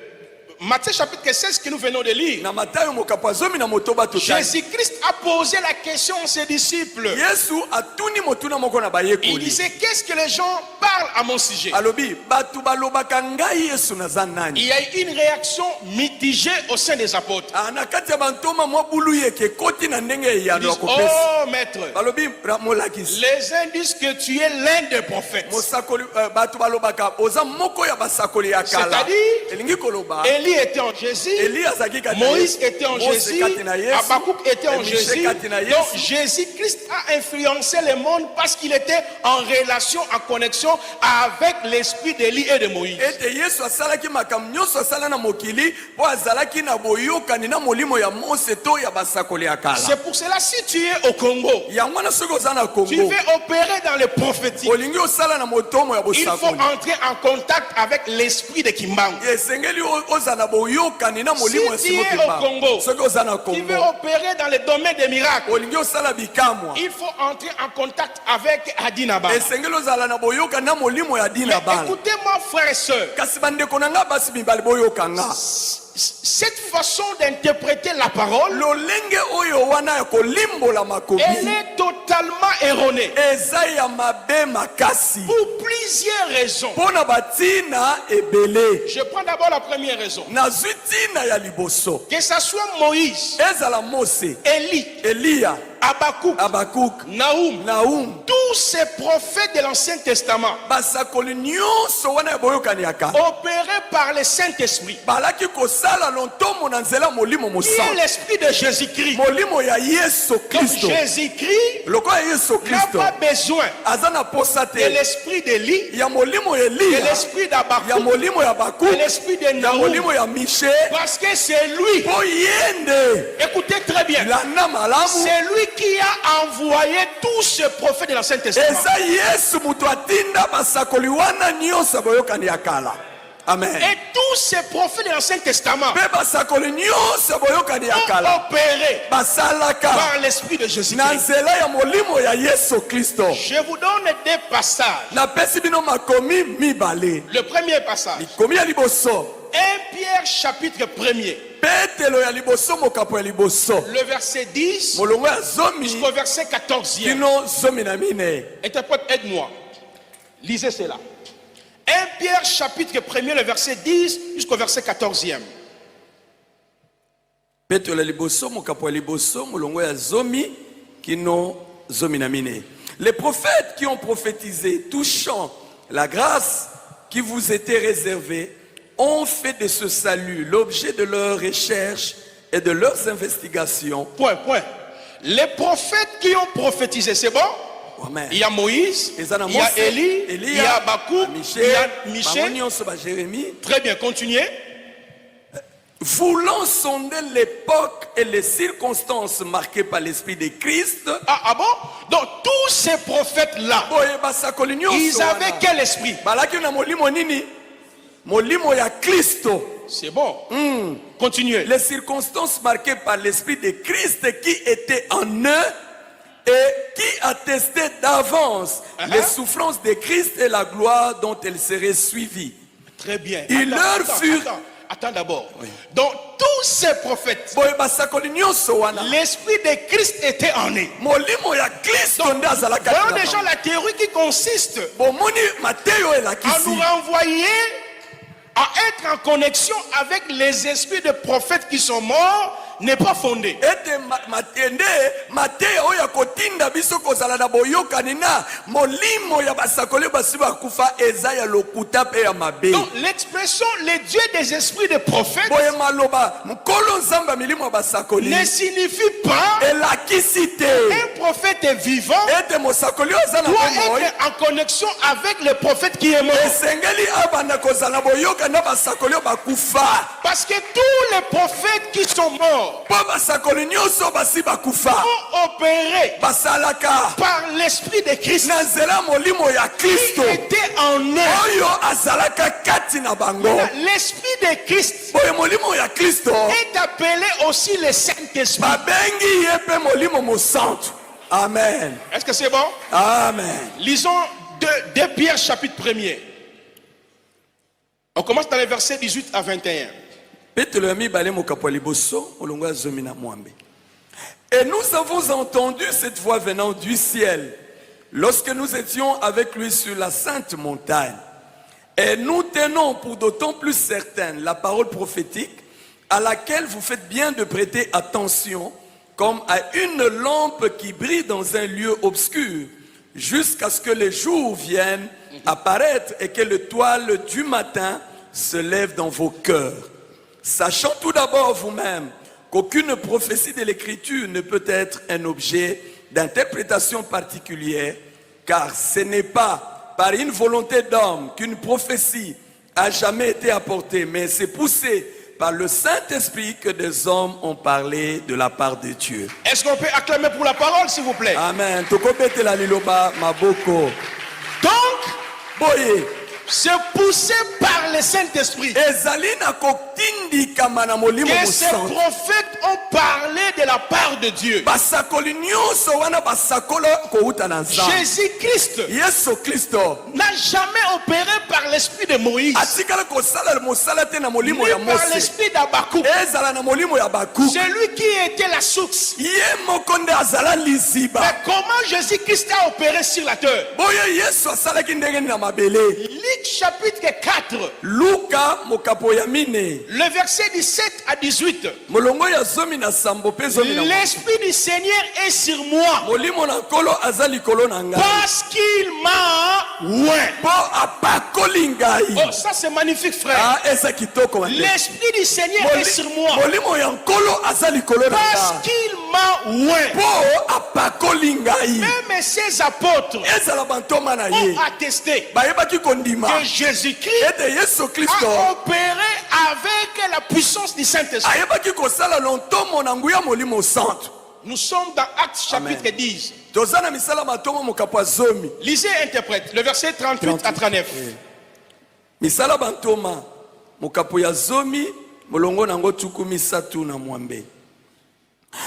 Matthieu chapitre 16 que nous venons de lire, Jésus-Christ a posé la question à ses disciples. Il disait, qu'est-ce que les gens parlent à mon sujet? Il y a eu une réaction mitigée au sein des apôtres. Ils disent, oh maître, les uns disent que tu es l'un des prophètes. C'est-à-dire, Élie était en Jésus, Moïse était en Jésus, Habakkuk était en Jésus. Donc Jésus-Christ a influencé le monde parce qu'il était en relation, en connexion avec l'esprit d'Élie et de Moïse. ete Yesu asalaki makambo nyonso asala na mokili po azalaki na boyokani na molimo ya Mose to ya basakoli ya kala. C'est pour cela, si tu es au Congo, yango wana soki oza na tu Congo veux opérer dans le prophétique, olingi osala na motomo ya il faut bosakoli entrer en contact avec l'esprit de Kimbangu. esengeli oza na boyokani na molimo ya Si tu es Simon au Congo, soki oza na tu veux Congo opérer dans le domaine des miracles, olingi osala bikamwa il faut entrer en contact avec Adinaba. esengeli ozala na boyokani na molimo ya dina bala. Écoutez-moi, frères et sœurs, kasi bandeko na nga basi mibali boyokanga cette façon d'interpréter la parole, lolenge oyo wana ya kolimbola makomi elle est totalement erronée eza ya mabe makasi pour plusieurs raisons. mpona batina ebele. Je prends d'abord la première raison. nazwi ntina ya liboso Que ça soit Moïse, ezala Mose, Élie, Eliya, Habakkuk, Abakuk, Nahum, Nahum, tous ces prophètes de l'Ancien Testament, basakoli nyonso wana ya boyokani ya kala opérés par le Saint-Esprit, balaki kosala lontomo na nzela molimo qui est mosantu l'esprit de Jésus-Christ. molimo ya Yesu Donc Kristo. Jésus-Christ lokola Yesu n'a Kristo pas besoin aza na posa de te l'esprit d'Élie, ya molimo ya de Eliya, l'esprit ya d'Habakkuk, molimo ya de Bakuk, l'esprit de ya Nahum, molimo ya Mishe, parce que c'est lui. po yende Écoutez très bien. landa malamu. C'est lui qui a envoyé tous ces prophètes de l'Ancien Testament. eza Yesu mutu atinda basakoli wana nyonso ya boyokani ya kala. Amen. Et tous ces prophètes de l'Ancien Testament Pe basakoli nyonso ya boyokani ya ont kala opéré basalaka par l'esprit de na Jésus-Christ. nzela ya molimo ya Yesu Kristo. Je vous donne des passages. napesi bino makomi mibale. Le premier passage, likomi ya liboso 1 Pierre chapitre 1er, petelo ya liboso mokapo ya liboso le verset 10 molongo ya zomi jusqu'au verset 14e. kino zomi na mine. Interprète, aide-moi. Lisez cela. 1 Pierre chapitre 1er, le verset 10 jusqu'au verset 14e. petelo ya liboso mokapo ya liboso molongo ya zomi kino zomi na mine. Les prophètes qui ont prophétisé touchant la grâce qui vous était réservée ont fait de ce salut l'objet de leurs recherches et de leurs investigations. Point. Les prophètes qui ont prophétisé, c'est bon? Amen. Il y a Moïse, il Eza na y a Mose, Élie, Eliya, il y a Habakkuk, il y a bango Michée. nyonso ba Jérémie, Très bien, continuez. voulant sonder l'époque et les circonstances marquées par l'Esprit de Christ. Ah bon? Donc tous ces prophètes-là, Boye basakoli nyonso ils avaient wana. quel esprit? balaki na molimo nini? Molimo ya Kristo. C'est bon. Continuez. Les circonstances marquées par l'Esprit de Christ qui était en eux et qui attestait d'avance les souffrances de Christ et la gloire dont elles seraient suivies. Très bien. Attends d'abord. Donc tous ces prophètes, Boye basakoli nyonso wana. l'esprit de Christ était en eux. Molimo ya Kristo nde azalaka Voyons na déjà bango. la théorie qui consiste bomoni Mateyo à elakisi nous renvoyer à être en connexion avec les esprits de prophètes qui sont morts n'est pas fondée. ete matende Mateyo oyo akotinda biso kozala na boyokani na molimo ya basakoli basi bakufa eza ya lokuta pe ya mabe. Donc l'expression les dieux des esprits de prophètes Boye maloba mkolo nzambe ya milimo ya basakoli ne signifie pas elakisi te un prophète vivant ete mosakoli oyo aza na doit bomoi être en connexion avec le prophète qui est mort. esengeli abanda kozala na boyokani na basakoli oyo bakufa Parce que tous les prophètes qui sont morts mpo basakoli nyonso basi bakufa ont opéré basalaka par l'esprit de Christ na nzela molimo ya qui Kristo était en eux. oyo azalaka kati na bango. L'esprit de Christ Boye molimo ya Kristo est appelé aussi le Saint-Esprit. babengi ye mpe molimo mosantu. Amen. Est-ce que c'est bon? Amen. Lisons 2 Pierre chapitre 1er. On commence dans les versets 18 à 21. Petelo ya mibale mokapo ya liboso molongo ya zomi na mwambe. Et nous avons entendu cette voix venant du ciel lorsque nous étions avec lui sur la sainte montagne. Et nous tenons pour d'autant plus certaine la parole prophétique à laquelle vous faites bien de prêter attention comme à une lampe qui brille dans un lieu obscur jusqu'à ce que le jour vienne apparaître et que l'étoile du matin se lève dans vos cœurs. Sachant tout d'abord vous-même qu'aucune prophétie de l'Écriture ne peut être un objet d'interprétation particulière, car ce n'est pas par une volonté d'homme qu'une prophétie a jamais été apportée, mais c'est poussé par le Saint-Esprit que des hommes ont parlé de la part de Dieu. Est-ce qu'on peut acclamer pour la parole, s'il vous plaît? Amen. Tokobete la liloba maboko. Donc, Boye. c'est poussé par le Saint-Esprit que ces prophètes ont parlé de la part de Dieu. Jésus-Christ n'a jamais opéré par l'esprit de Moïse, ni par l'esprit d'Abakou. C'est lui qui était la source. Mais comment Jésus-Christ a opéré sur la terre? Luc chapitre 4, le verset 17 à 18. L'Esprit du Seigneur est sur moi parce qu'il m'a oint. Oh, ça c'est magnifique, frère. L'Esprit du Seigneur est sur moi parce qu'il m'a oint. Même ses apôtres ont attesté que Jésus-Christ a opéré avec la puissance du Saint-Esprit. Nous sommes dans Actes chapitre 10. Lisez et interprète le verset 38 à 39.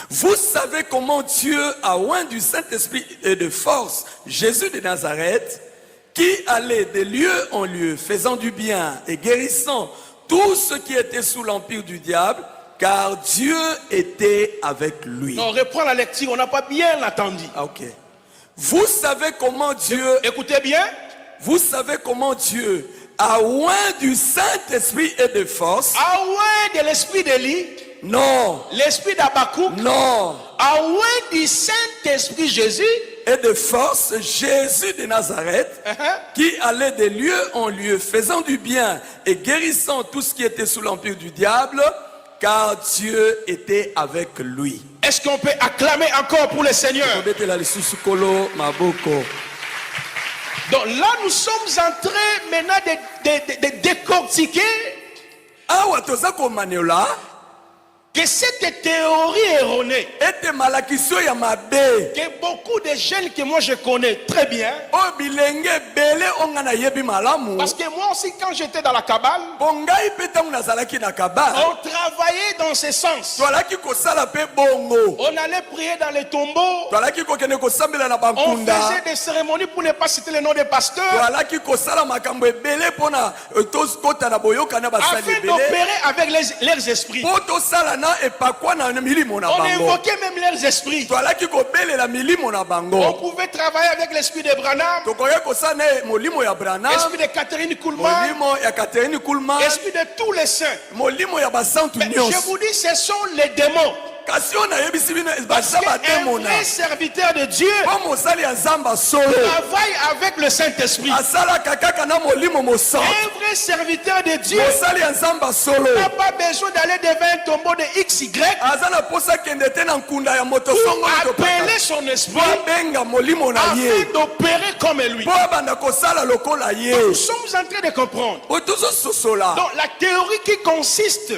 Vous savez comment Dieu a oint du Saint-Esprit et de force Jésus de Nazareth, qui allait de lieu en lieu, faisant du bien et guérissant tous ceux qui étaient sous l'empire du diable, car Dieu était avec lui. On reprend la lecture, on n'a pas bien entendu. Ok. Vous savez comment Dieu... Écoutez bien. Vous savez comment Dieu a oint du Saint-Esprit et de force. A oint de l'esprit d'Élie. Non. L'esprit d'Abakou. Non. A oint du Saint-Esprit Jésus. Et de force, Jésus de Nazareth, qui allait de lieu en lieu, faisant du bien et guérissant tout ce qui était sous l'empire du diable, car Dieu était avec lui. Est-ce qu'on peut acclamer encore pour le Seigneur? Donc là, nous sommes en train maintenant de décortiquer que cette théorie erronée que beaucoup de jeunes que moi je connais très bien, parce que moi aussi quand j'étais dans la cabale, on travaillait dans ce sens. On allait prier dans les tombeaux, on faisait des cérémonies pour ne pas citer le nom des pasteurs, afin d'opérer avec leurs esprits. On invoquait même leurs esprits. On pouvait travailler avec l'esprit de Branham, l'esprit de Catherine Kuhlman, l'esprit de tous les saints. Mais je vous dis, ce sont les démons. Parce qu'un vrai serviteur de Dieu travaille avec le Saint-Esprit. Un vrai serviteur de Dieu n'a pas besoin d'aller devant un tombeau de XY pour appeler son esprit afin d'opérer comme lui. Nous sommes en train de comprendre. Donc la théorie qui consiste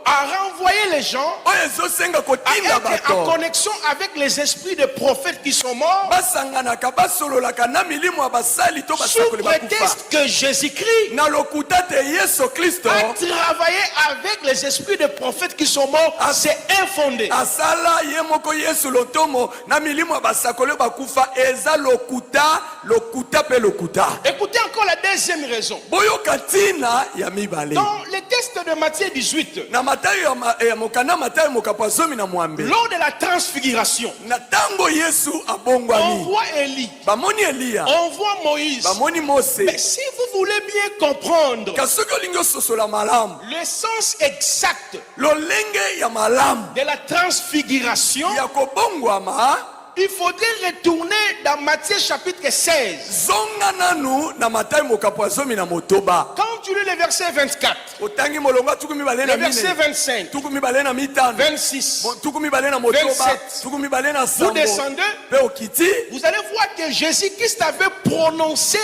à renvoyer les gens à être en connexion avec les esprits de prophètes qui sont morts, sous prétexte que Jésus-Christ a travaillé avec les esprits de prophètes qui sont morts, c'est infondé. Écoutez encore la deuxième raison. Dans le texte de Matthieu 18, lors de la transfiguration, on voit Élie, on voit Moïse. Mais si vous voulez bien comprendre le sens exact de la transfiguration, il faudrait retourner dans Matthieu chapitre 16. Quand tu lis le verset 24, otangi molonga tuku mibale na le verset mine 25, tuku mibale na mitano 26, tuku mibale na motoba 27. tuku mibale na vous sango descendez, pe okiti vous allez voir que Jésus-Christ avait prononcé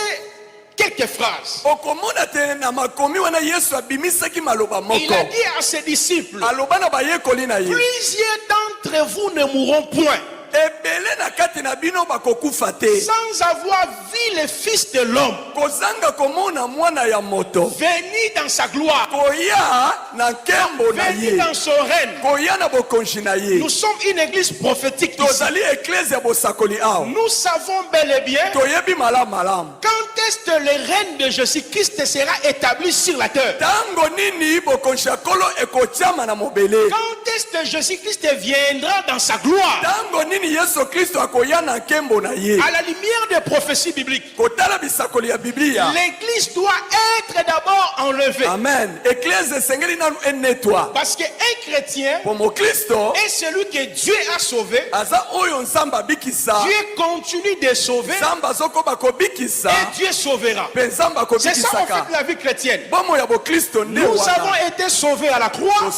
quelques phrases. okomona te na makomi wana Yesu abimisaki maloba Il moko a dit à ses disciples, aloba na bayekoli na ye plusieurs d'entre vous ne mourront point ebele na kati na bino bakokufa te sans avoir vu le Fils de l'homme kozanga komona mwana ya moto venir dans sa gloire, koya na nkembo na venir ye dans son règne. koya na bokonzi na ye Nous sommes une église prophétique ici. tozali eklese ya bosakoli awa Nous savons bel et bien toyebi malamu malamu quand est-ce que le règne de Jésus-Christ sera établi sur la terre. ntango nini bokonzi ya kolo ekotiama na mobele Quand est-ce que Jésus-Christ viendra dans sa gloire. ntango nini yesu kristo akoya na nkembo na ye À la lumière des prophéties bibliques, kotala bisakoli ya biblia l'église doit être d'abord enlevée. amen eklese esengeli nanu enetwa Parce qu'un chrétien po mokristo est celui que Dieu a sauvé. aza oyo nzambe abikisa Dieu continue de sauver nzambe azokoba kobikisa et Dieu sauvera. mpe nzambe C'est ça en akobikisaka fait la vie chrétienne. bomo ya bokristo nde Nous avons wana été sauvés à la croix.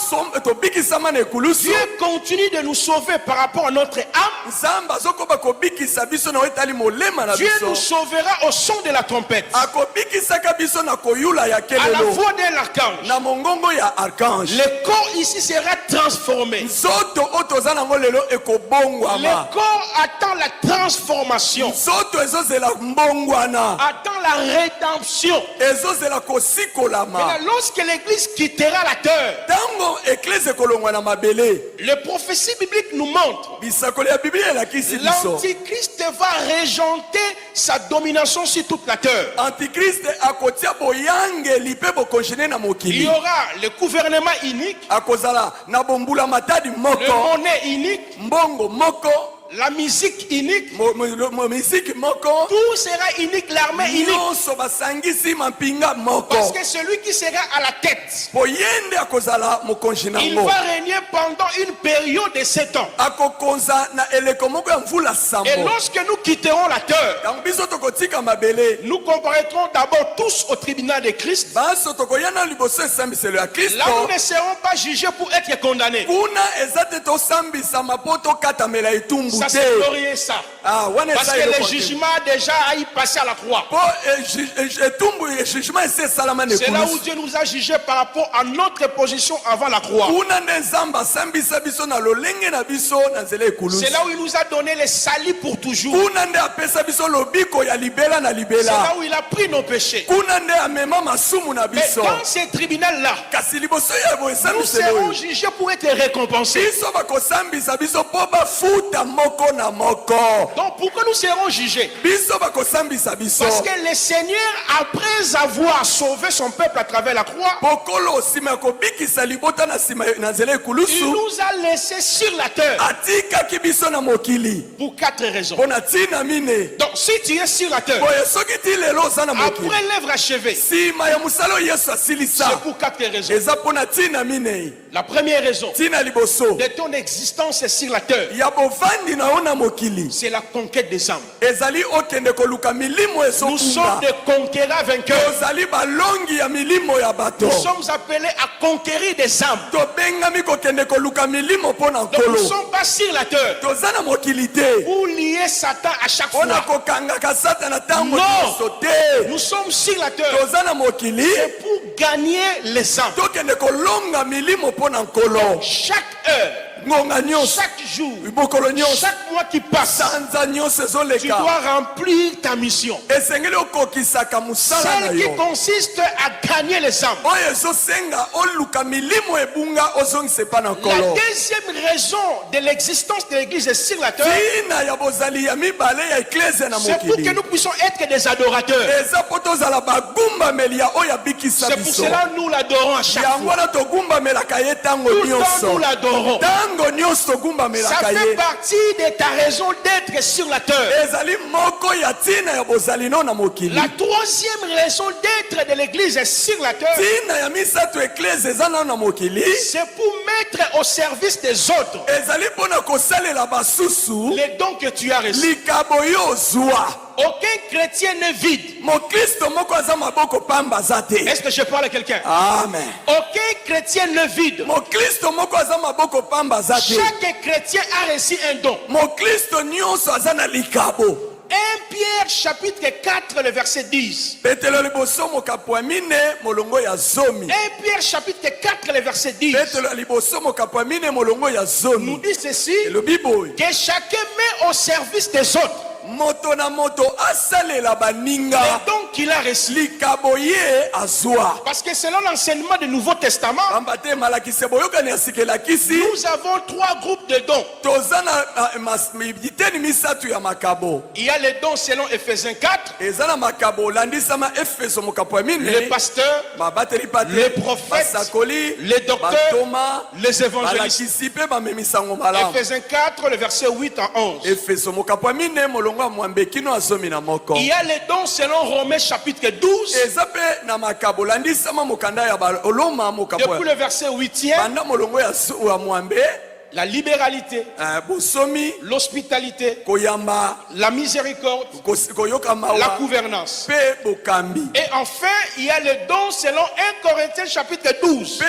tobikisama na ekulusu Dieu continue de nous sauver par rapport à notre âme. nzambe azokoba kobikisa biso na oyo etali molema na Dieu nous biso sauvera au son de la trompette, akobikisaka biso na koyula ya à la kelelo voix d'un archange. na mongongo ya archange Le corps ici sera transformé. nzoto oyo toza nango lelo Le ekobongwama corps attend la transformation, nzoto ezozela mbongwana attend la rédemption. ezozela kosikolama Maintenant, lorsque l'église quittera la terre, ntango eklese ekolongwa na mabele les prophéties bibliques nous montrent bisakoli ya biblia elakisi biso l'antichrist va régenter sa domination sur toute la terre. antikriste akotia boyangeli mpe bokonjene na Il y mokili aura le gouvernement unique, akozala na bombula matadi le moko monnaie unique, mbongo moko la musique unique. misiki moko Tout sera unique, l'armée unique. nyonso basangisi mampinga moko Parce que celui qui sera à la tête, po ye nde akozala mokonzi il nango va régner pendant une période de 7 ans. akokonza na eleko moko ya mvula Et sambo lorsque nous quitterons la terre, ntango biso tokotika mabele nous comparaîtrons d'abord tous au tribunal de Christ. baso tokoya na liboso esambiselo ya Là, kristo nous ne serons pas jugés pour être condamnés. kuna eza te tosambisama mpo tokatamela etumbu Ça, c'est te glorieux, ça. wana Parce eza que le eloko te. jugement a déjà y passé à la croix. mpo etumbu jugement esi esalama na C'est là où ekulusu Dieu nous a jugés par rapport à notre position avant la croix. kuna nde nzambe asambisa biso na lolenge na biso na nzela ekulusu C'est là où il nous a donné le salut pour toujours. kuna nde apesa biso lobiko ya libela na C'est là libela où il a pris nos péchés. kuna nde amema masumu na Mais biso dans ce tribunal-là, kasi liboso ya nous boesambiselo serons oyo jugés pour être récompensés. biso bakosambisa biso mpo bafuta moko na moko Donc pourquoi nous serons jugés? biso bakosambisa biso Parce que le Seigneur, après avoir sauvé son peuple à travers la croix, pokolo nsima ya kobikisa libota na nsima na nzela il ekulusu nous a laissés sur la terre atikaki biso na mokili pour 4 raisons. mpo na ntina mine Donc si tu es sur la terre, boye soki ti lelo oza na mokili après l'œuvre achevée, nsima ya mosala oyo yesu c'est asilisa pour 4 raisons. eza mpo na ntina minei La première raison ntina liboso de ton existence sur la terre, ya bovandi na yo na mokili c'est la conquête des âmes. ezali okende koluka milimo Nous sommes ezokunga des conquérants vainqueurs. tozali balongi ya milimo ya bato Nous sommes appelés à conquérir des âmes. tobengami kokende koluka milimo mpo na Donc nous ne nkolo sommes pas sur la terre toza na mokili te pour lier Satan à chaque mpo na fois. kokangaka satana ntango Non. nyonso te Nous sommes sur la terre toza na mokili pour gagner les âmes. tokende kolonga milimo mpo na nkolo Chaque heure, ngonga nyonso chaque jour, bokolo nyonso chaque mois qui passe, sanza nyonso tu ezoleka dois remplir ta mission. esengeli okokisaka mosala na Celle qui yo consiste à gagner les âmes. oyo ezosenga oluka milimo ebunga ozongisa epa na La nkolo deuxième raison de l'existence de l'église sur la terre, ntina ya bozali ya mibale ya eklezia na c'est pour que mokili nous puissions être des adorateurs. eza mpo tozala bagumbameli ya oyo abikisa C'est pour biso cela que nous l'adorons à chaque yango fois. wana togumbamelaka ye ntango Tout le temps, nous nyonso l'adorons. ntango nyonso Ça togumbamelaka fait ye partie de ta raison d'être sur la terre. ezali moko ya ntina ya bozali no na mokili La troisième raison d'être de l'église sur la terre, ntina ya misato eklese eza nano na mokili c'est pour mettre au service des autres ezali mpo na kosalela basusu les dons que tu as reçus. likabo yo ozwa Aucun chrétien n'est vide. Est-ce que je parle à quelqu'un? Amen. Aucun chrétien n'est vide. Chaque chrétien a reçu un don. 1 Pierre chapitre 4, le verset 10. 1 Pierre chapitre 4, le verset 10. Nous dit ceci, que chacun met au service des autres moto na moto asalela baninga les dons qu'il a reçus. Likaboye azwa. Parce que selon l'enseignement du Nouveau Testament, nous avons 3 groupes de dons. Il y a les dons selon Ephésiens 4, les pasteurs, les prophètes, les docteurs, les évangélistes. Ephésiens 4, le verset 8 à 11. Il y a les dons selon Romains chapitre 12. Depuis le verset 8e, la libéralité, l'hospitalité, la miséricorde, la gouvernance. Et enfin, il y a les dons selon 1 Corinthiens chapitre 12.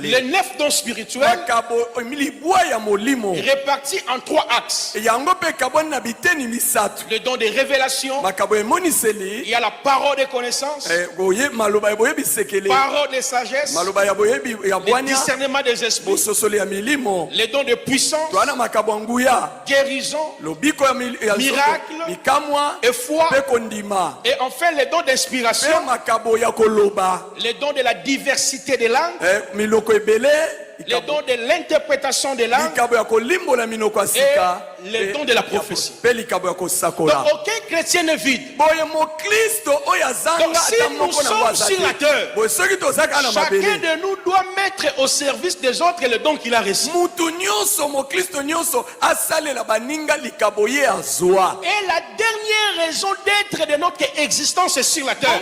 Les 9 dons spirituels répartis en 3 axes. Le don de révélation, il y a la parole de connaissance, parole de sagesse, le discernement des esprits, les dons de puissance, guérison, miracle et foi, et enfin les dons d'inspiration, les dons de la diversité des langues, les dons de l'interprétation des langues et les dons de la prophétie. Donc aucun chrétien n'est vide. Donc si nous sommes sur la terre, chacun de nous doit mettre au service des autres le don qu'il a reçu. Et la dernière raison d'être de notre existence sur la terre,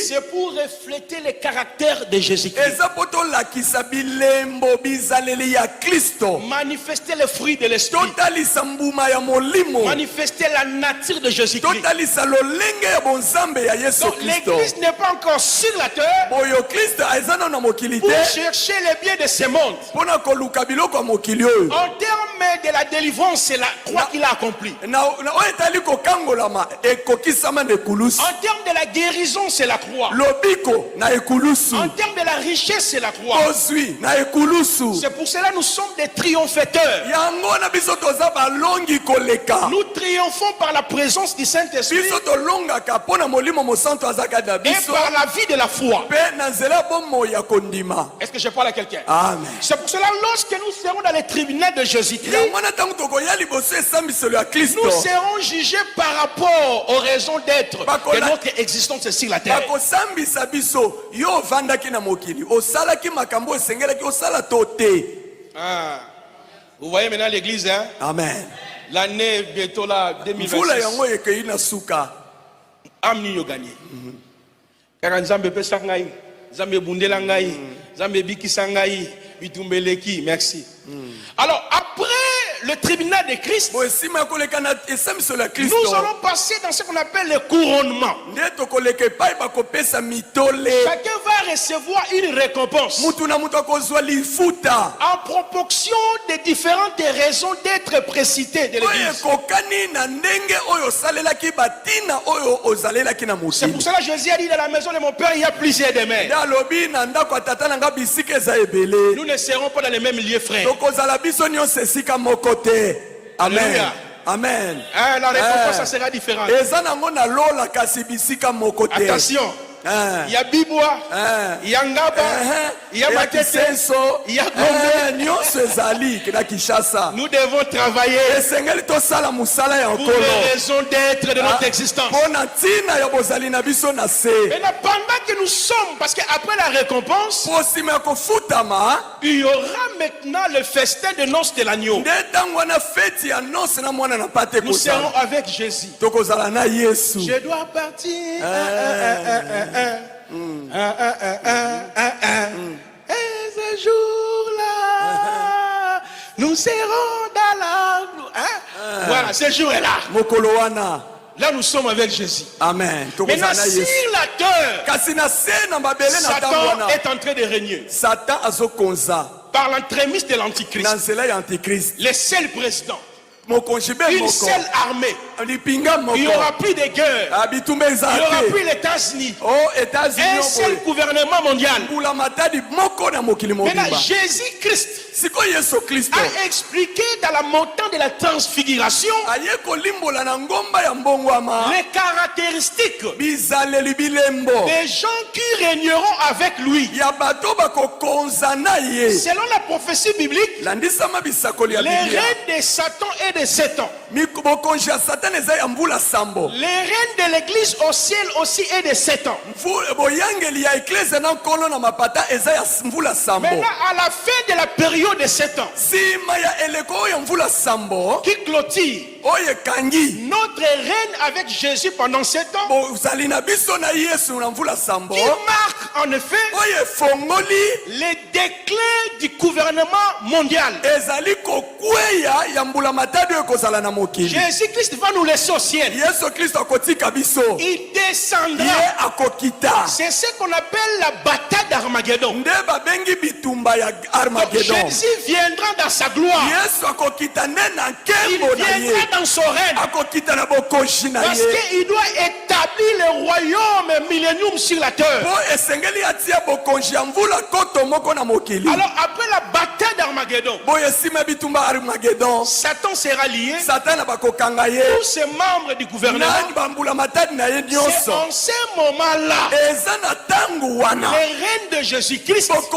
c'est pour refléter le caractère de Jésus-Christ. Manifester le fruit de l'esprit. Manifester la nature de Jésus-Christ. Donc l'église n'est pas encore sur la terre pour chercher les biens de ce monde. En termes de la délivrance, c'est la croix qu'il a accomplie. En termes de la guérison, c'est la croix. En termes de la richesse, c'est la croix. C'est pour cela que nous sommes des triomphateurs. Nous triomphons par la présence du Saint-Esprit et par la vie de la foi. Est-ce que je parle à quelqu'un? C'est pour cela que lorsque nous serons dans les tribunaux de Jésus-Christ, nous serons jugés par rapport aux raisons d'être de notre existence sur la terre. Vous voyez maintenant l'église, hein? Amen. L'année bientôt là, 2026. Amni yo gagné. Car Nzambe pesa ngai, Nzambe bundela ngai, Nzambe bikisa ngai, bitumbeleki. Merci. Alors après le tribunal de Christ, nous allons passer dans ce qu'on appelle le couronnement. Chacun va recevoir une récompense en proportion des différentes raisons d'être précité de l'église. C'est pour cela que Jésus a dit, dans la maison de mon père il y a plusieurs demeures. Nous ne serons pas dans les mêmes lieux, frères. Amen. Amen. La récompense ça sera différente. Attention. Il y a Bibois, il y a Ngaba, il y a Matete, il y a Gombe. Nous devons travailler pour les raisons d'être de notre existence. Maintenant, pendant que nous sommes, parce qu'après la récompense, il y aura maintenant le festin de noces de l'agneau. Nous serons avec Jésus. Je dois partir. jour-là, nous serons dans la... Voilà, ce jour est là. Mokolowana. Là, nous sommes avec Jésus. Amen. Maintenant, sur la terre, Satan est en train de régner. Satan azokonza. Par l'entremise de l'Antichrist. Les seuls présidents. Une seule armée. Il n'y aura plus de guerre. Il n'y aura plus les États-Unis. Un seul gouvernement mondial. Maintenant, Jésus-Christ a expliqué dans la montagne de la transfiguration les caractéristiques des gens qui régneront avec lui. Selon la prophétie biblique, les reines de Satan et de Satan. Les reines de l'église au ciel aussi et de Satan. Maintenant, à la fin de la période de 7 ans, qui clôture notre règne avec Jésus pendant 7 ans, qui marque en effet le déclin du gouvernement mondial. Jésus-Christ va nous laisser au ciel. Il descendra. C'est ce qu'on appelle la bataille d'Armageddon. Jésus viendra dans sa gloire. Il viendra dans son règne. Parce qu'il doit établir le royaume millénium sur la terre. Alors après la bataille d'Armageddon, Satan sera lié. Tous ces membres du gouvernement. C'est en ce moment-là le règne de Jésus-Christ est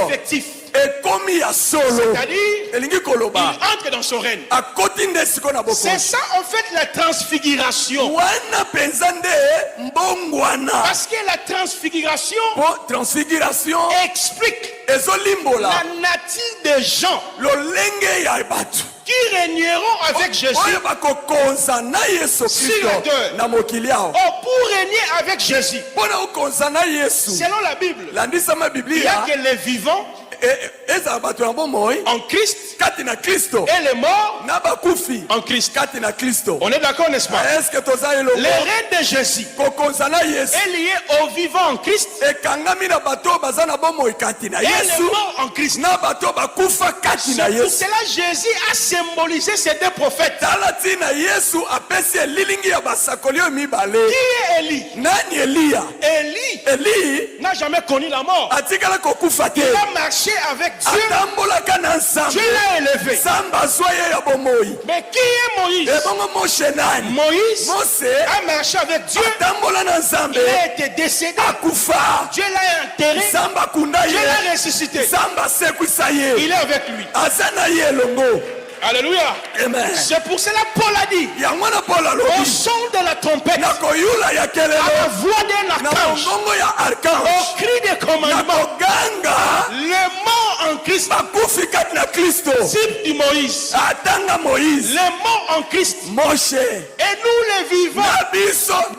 effectif. C'est-à-dire, il entre dans son règne. C'est ça en fait la transfiguration. Parce que la transfiguration explique la nature des gens qui régneront avec Jésus sur la terre. Pour régner avec Jésus, selon la Bible, il y a que les vivants en Christ et les morts en Christ. On est d'accord, n'est-ce pas? Le règne de Jésus est lié aux vivants en Christ et les morts en Christ. C'est pour cela Jésus a symbolisé ces deux prophètes. Qui est Élie? Élie n'a jamais connu la mort. Il a marché avec Dieu. Dieu l'a élevé. Mais qui est Moïse? Moïse a marché avec Dieu. Il a été décédé. Dieu l'a enterré. Dieu l'a ressuscité. Il est avec lui. Alléluia. C'est pour cela Paul a dit, au son de la trompette, à la voix d'un archange, au cri des commandements, les morts en Christ, type du Moïse, les morts en Christ, et nous les vivants,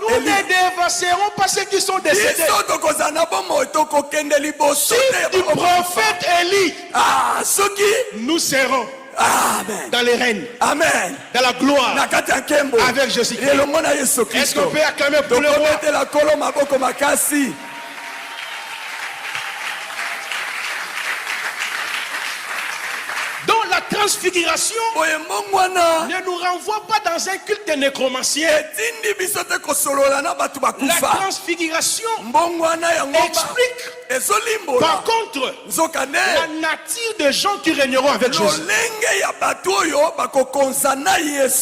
nous ne dévasserons pas ceux qui sont décédés. Type du prophète Élie, nous serons dans les règnes, dans la gloire, avec Jésus-Christ. Est-ce qu'on peut acclamer pour le roi? Donc la transfiguration ne nous renvoie pas dans un culte de nécromancien. La transfiguration explique par contre la nature des gens qui régneront avec Jésus.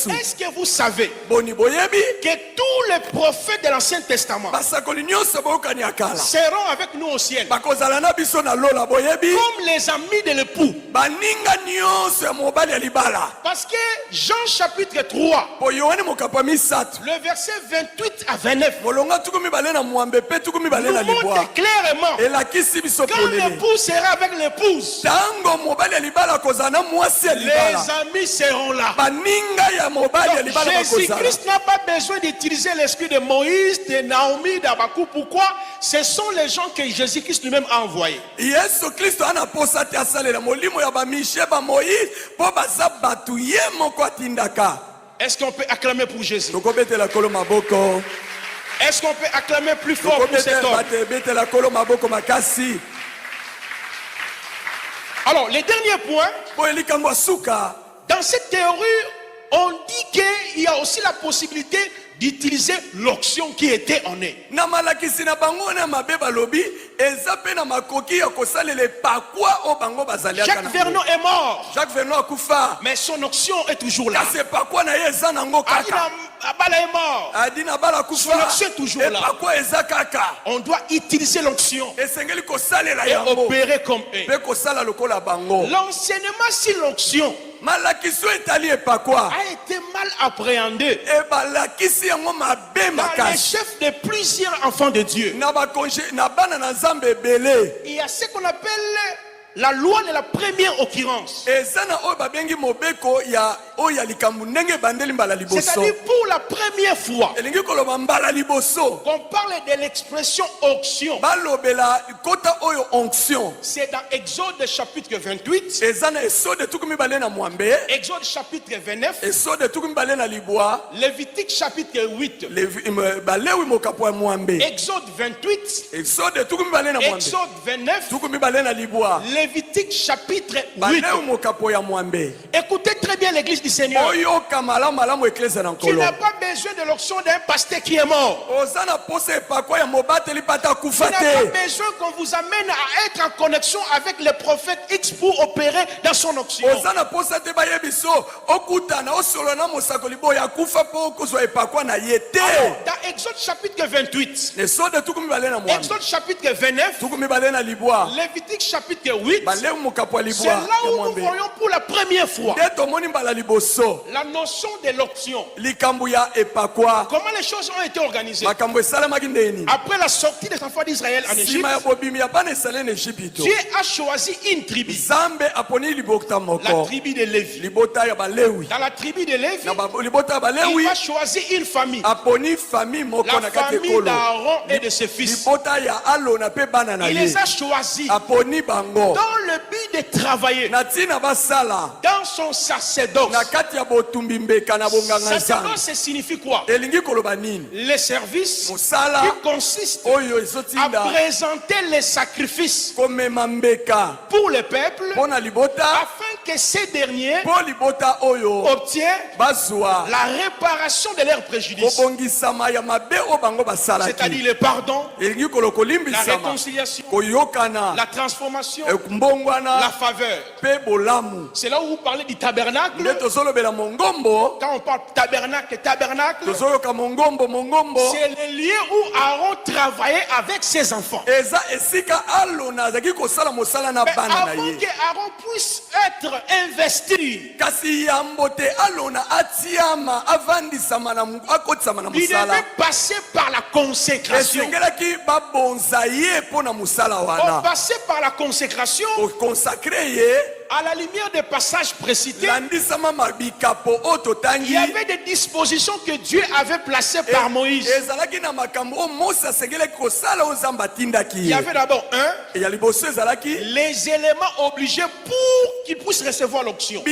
Est-ce que vous savez que tous les prophètes de l'Ancien Testament seront avec nous au ciel comme les amis de l'époux? Parce que Jean chapitre 3, le verset 28 28 à 29 molonga tukumi balena mwambe pe tukumi nous balena libwa montre clairement elakisi biso quand polele l'époux sera avec l'épouse, tango mobali ya libala kozana mwasi ya les libala amis seront là. baninga ya mobali ya libala bakozala Jésus-Christ n'a pas besoin d'utiliser l'esprit de Moïse, de Naomi, d'Abakou. Pourquoi? Ce sont les gens que Jésus-Christ lui-même a envoyés. yesu kristo ana posa te asalela molimo ya bamishe bamoïse mpo baza bato ye moko atindaka. Est-ce qu'on peut acclamer pour Jésus? tokobetela kolo maboko Est-ce qu'on peut acclamer plus fort pour cet homme? betela kolo maboko makasi Alors, le dernier point, mpo elikambo ya suka. dans cette théorie, on dit qu'il y a aussi la possibilité d'utiliser l'onction qui était en eux. Na malakisi na bango na mabe balobi eza pe na makoki ya kosalela epakwa o bango bazaliaka Jacques Vernon est mort, Jacques Vernon akufa mais son onction est toujours là. kasi epakwa na ye eza nango kaka Adina Abala est mort. adi na bala Son kufa onction est toujours là. epakwa eza kaka On doit utiliser l'onction esengeli kosalela et yango opérer comme eux. mpe kosala lokola bango. L'enseignement sur l'onction Malakiso etali epakwa a été mal appréhendé ebalakisi yango mabe dans les makasi chefs de plusieurs enfants de Dieu. na bakonje na bana na nzambe ebele Il y a ce qu'on appelle la loi de la première occurrence. eza na oyo babengi mobeko ya oyo ya likambo ndenge ebandeli mbala liboso C'est-à-dire pour la première fois elingi koloba mbala liboso qu'on parle de l'expression onction. balobela kota oyo onction C'est dans Exode chapitre 28, eza na esode tuku mibale na mwambe Exode chapitre 29, esode tuku mibale na libwa Lévitique chapitre 8, balewi mokapo ya mwambe Exode 28, esode tuku mibale na mwambe Exode 29, tuku mibale na libwa Lévitique chapitre 8. balewi mokapo ya mwambe Écoutez très bien l'église du Seigneur. oyoka malamu malamu eklese na Tu nkolo n'as pas besoin de l'onction d'un pasteur qui est mort. oza na posa epakwa ya mobateli pata Tu akufa n'as te pas besoin qu'on vous amène à être en connexion avec le prophète X pour opérer dans son onction. oza na posa te bayebi so okutana osolola na mosakoli boyo akufa mpo okozwa epakwa na ye te Alors, dans Exode chapitre 28, esode tuku mibale na mwambe Exode chapitre 29, tuku mibale na libwa Lévitique chapitre 8, balewi mokapo ya c'est libwa là ya où nous mwambe voyons pour la première fois nde tomoni mbala liboso la notion de l'onction. likambo ya epakwa Comment les choses ont été organisées. makambo esalamaki ndeni Après la sortie des enfants d'Israël en Égypte, nsima ya bobimi ya bana esale na ejipito Dieu a choisi une tribu, nzambe aponi libota la moko tribu de Lévi. libota ya balewi Dans la tribu de Lévi, na libota ya balewi il a choisi une famille, aponi famille moko la na kati famille ekolo d'Aaron et de ses fils. libota ya alona mpe bana na Il ye les a choisis aponi bango dans le but de travailler na ntina basala dans son sacerdoce. na kati ya botumbi mbeka na bonganga nzambe Sacerdoce, ça signifie quoi? elingi koloba nini Le service mosala qui consiste oyo à ezotinda présenter les sacrifices komema mbeka pour le peuple mpo na libota afin que ces derniers mpo libota oyo obtiennent bazwa la réparation de leurs préjudices, kobongisama ya mabe oyo bango basalaki c'est-à-dire le pardon, elingi kolo la kolimbisama réconciliation, koyokana la transformation, la mbongwana faveur. mpe bolamu C'est là où vous parlez du tabernacle. nde tozolobela mongombo Quand on parle tabernacle, tozoyoka mongombo c'est le lieu où Aaron travaillait avec ses enfants. eza esika alona azalaki kosala mosala na Mais bana na avant ye que Aaron puisse être investi, kasi yambo te alona atiama avandisama akotisama na il mosala devait passer par la consécration. esengelaki babonza ye mpo na mosala On wana passait par la consécration okonsakre ye à la lumière des passages précités. landisama mabikapo oyo Il totangi y avait des dispositions que Dieu avait placées par Moïse. ezalaki na makambo oyo mose asengelaki kosala oyo nzambe atindaki Il y ye avait d'abord ya liboso ezalaki les éléments obligés pour qu'il puisse recevoir l'onction.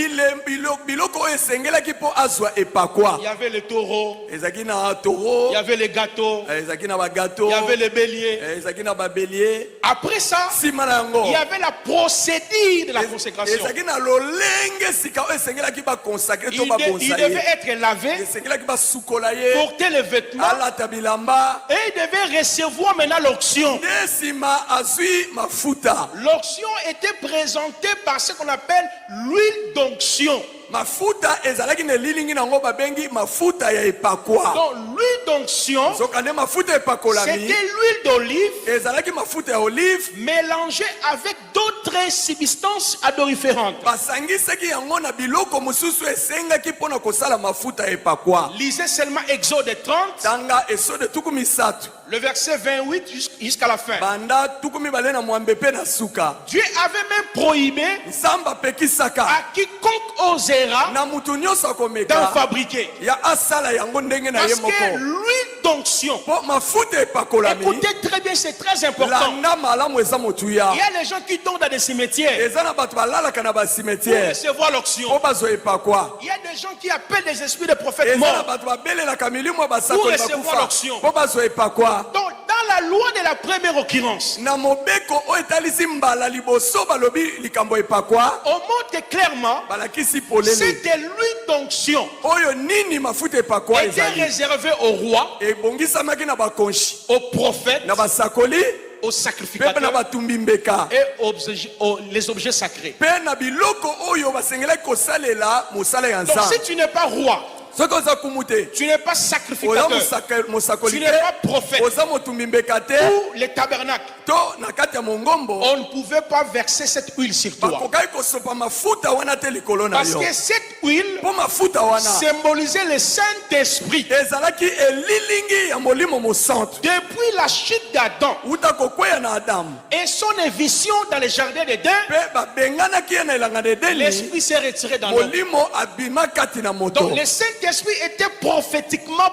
biloko oyo esengelaki mpo azwa epakwa Il y avait le taureau, ezalaki na il toro y avait les gâteaux, ezalaki na bagato il y avait les béliers. ezalaki na babelie Après ça, nsima na yango il y avait la procédure de la consécration. ezalaki na lolenge sika oyo esengelaki bakonsakre to Il babonza devait ye être lavé, esengelaki basukola ye porter les vêtements alata bilamba et il devait recevoir maintenant l'onction. nde nsima azwi mafuta L'onction était présentée par ce qu'on appelle l'huile d'onction. mafuta ezalaki na elilingi nango babengi mafuta ya epakwa Donc l'huile d'onction, soka nde mafuta epakolami c'était l'huile d'olive ezalaki mafuta ya olive mélangée avec d'autres d'autres substances odoriférantes. basangisaki yango na biloko mosusu esengaki mpona kosala mafuta ya epakwa. Lisez seulement Exode 30, tanga esode tuku misatu le verset 28 jusqu'à la fin. banda tuku mibale na mwambe pe na suka. Dieu avait même prohibé nzambe apekisaka à quiconque osera na mutu nyonso d'en akomeka fabriquer. ya asala yango ndenge na ye Parce que moko l'huile d'onction, po mafuta epakolami écoutez très bien, c'est très important. landa malamu eza motuya. Il y a des gens qui tombent dans des cimetières eza na bato balalaka na pour basimetiere recevoir l'onction. po bazwa epakwa. Il y a des gens qui appellent des esprits de prophètes eza na morts. bato babelelaka milimo ya Pour basakoli recevoir bakufa l'onction. po bazwa epakwa. Donc, dans la loi de la première occurrence, na mobeko oyo etalisi mbala liboso balobi likambo epakwa on montre clairement balakisi polele c'était l'huile d'onction oyo nini mafuta epakwa était ezali réservée au roi, ebongisamaki na bakonshi aux prophètes, na basakoli aux mpe na sacrificateurs batumbi mbeka et les objets sacrés. mpe na biloko oyo basengelaki kosalela mosala ya Donc, nzambe. si tu n'es pas roi, soki oza kumu te tu n'es pas oza sacrificateur mosakoli tu n'es pas prophète. te oza motumbi mbeka te ou les tabernacles, to na kati ya mongombo on ne pouvait pas verser cette huile sur toi. bakokaki kosopa mafuta wana te likolo na Parce yo que cette huile mpo mafuta wana symbolisait le Saint-Esprit. ezalaki elilingi ya molimo mosantu Depuis la chute d'Adam uta kokweya na adamu et son éviction dans le jardin d'Éden, mpe babenganaki ye na elanga na edeni l'Esprit s'est retiré dans l'homme. molimo abima kati na moto. Donc le Saint-Esprit était prophétiquement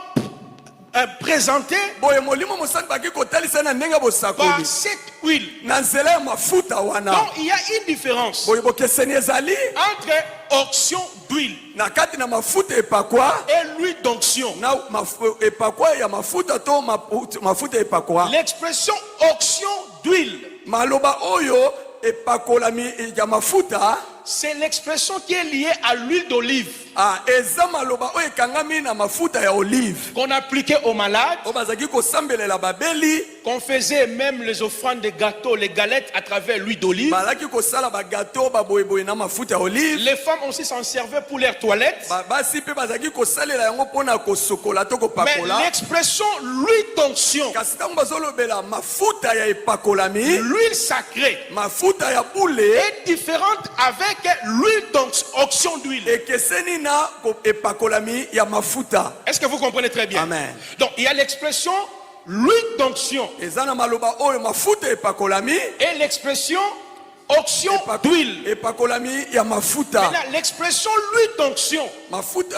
présenté boye molimo mosantu baki kotalisa na ndenge ya par bosakoli cette huile. na nzela ya mafuta wana. Donc il y a une différence boye bokeseni ezali entre onction d'huile na kati na mafuta epakwa et l'huile d'onction. na epakwa ya mafuta to mafuta epakwa. L'expression onction d'huile, maloba oyo epakolami ya mafuta c'est l'expression qui est liée à l'huile d'olive eza maloba oyo ekangami na mafuta ya olive qu'on appliquait aux malades, oyo bazalaki kosambelela babeli, qu'on faisait même les offrandes de gâteaux, les galettes à travers l'huile d'olive. balaki kosala bagato baboyeboye na mafuta ya olive. Les femmes aussi s'en servaient pour leurs toilettes. basi mpe bazalaki kosalela yango mpona kosokola to Mais kopakola. l'expression l'huile d'onction, kasi ntango bazolobela mafuta ya epakolami l'huile sacrée, mafuta ya bule est différente avec l'huile d'onction d'huile. ekeseni na epakolami ya mafuta. Est-ce que vous comprenez très bien? Amen. Donc il y a l'expression l'huile d'onction eza na maloba oyo mafuta epakolami et l'expression onction d'huile. epakolami ya mafuta. Maintenant, l'expression l'huile d'onction,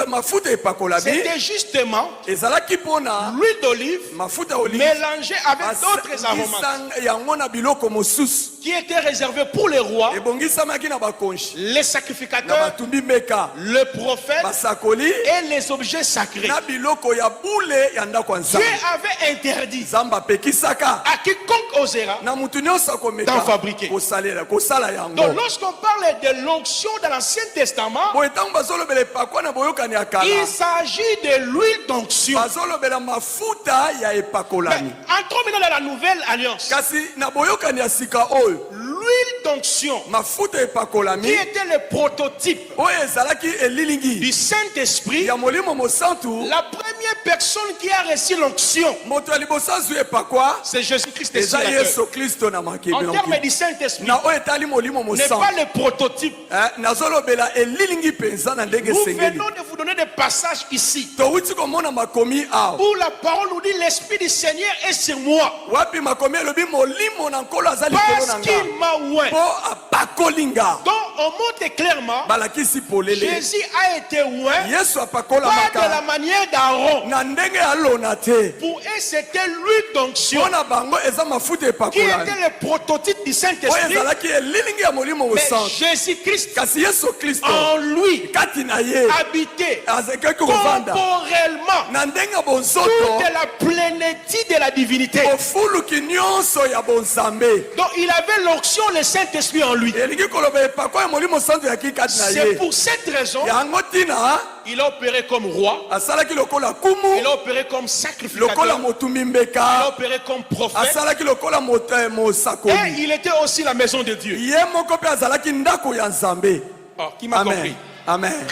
mafuta epakolami c'était justement ezalaki mpona l'huile d'olive mafuta ya olive mélangée avec d'autres aromates basangisa yango na biloko mosusu qui étaient réservés pour les rois, ebongisamaki na bakonshi les na sacrificateurs, batumbi mbeka le prophète basakoli et les objets sacrés. na biloko ya bule ya ndako ya Dieu nzambe. avait interdit nzambe apekisaka à quiconque osera. na mutu nyonso akomeka D'en fabriquer. kosala yango. Donc lorsqu'on parle de l'onction dans l'Ancien Testament, boye ntango bazolobela epakwa na boyokani ya kala il s'agit de l'huile d'onction. bazolobela mafuta ya Mais epakolami. entrons maintenant dans la nouvelle alliance. kasi na boyokani ya sika oyo L'huile d'onction mafuta qui epakolami était le prototype oyo ezalaki du elilingi Saint-Esprit, ya molimo mosantu. la première personne qui a reçu l'onction, moto ya liboso azwi epakwa c'est Jésus-Christ le eza Seigneur. yesu kristo na makili En termes du Saint-Esprit, na oyo etali molimo n'est pas mosantu. le prototype. nazolobela elilingi mpenza na ndenge Nous esengeli. venons de vous donner des passages ici towuti komona makomi awa où la parole nous dit l'Esprit du Seigneur est sur moi wapi makomi elobi molimo na nkolo aza likolo na parce nga qu'il m'a oint. mpo apakoli nga. Donc on montre clairement balakisi polele Jésus a été oint yesu pas de la apakolamaka manière d'Aaron. na ndenge alona te. Pour eux c'était l'huile d'onction mpo na bango eza mafuta qui epakolami était le prototype du oyo Saint-Esprit. ezalaki elilingi ya molimo Mais mosantu. Jésus-Christ kasi yesu kristo en lui kati na ye habitait azalaki kovanda corporellement na ndenge ya toute bonzoto la plénitude de la divinité. ofuluki nyonso ya bonzambe. Donc il avait l'onction, le Saint-Esprit en lui. elingi koloba epakwa ya molimo santu yaki kati na C'est ye. pour cette raison yango ntina il a opéré comme roi, asalaki lokola kumu, il a opéré comme lokola sacrificateur, motumbi il a mbeka, opéré comme prophète asalaki lokola et mosakoli. il était aussi la maison de Dieu. ye moko mpe azalaki ndako ya nzambe. Oh, qui m'a compris? Amen. Amen.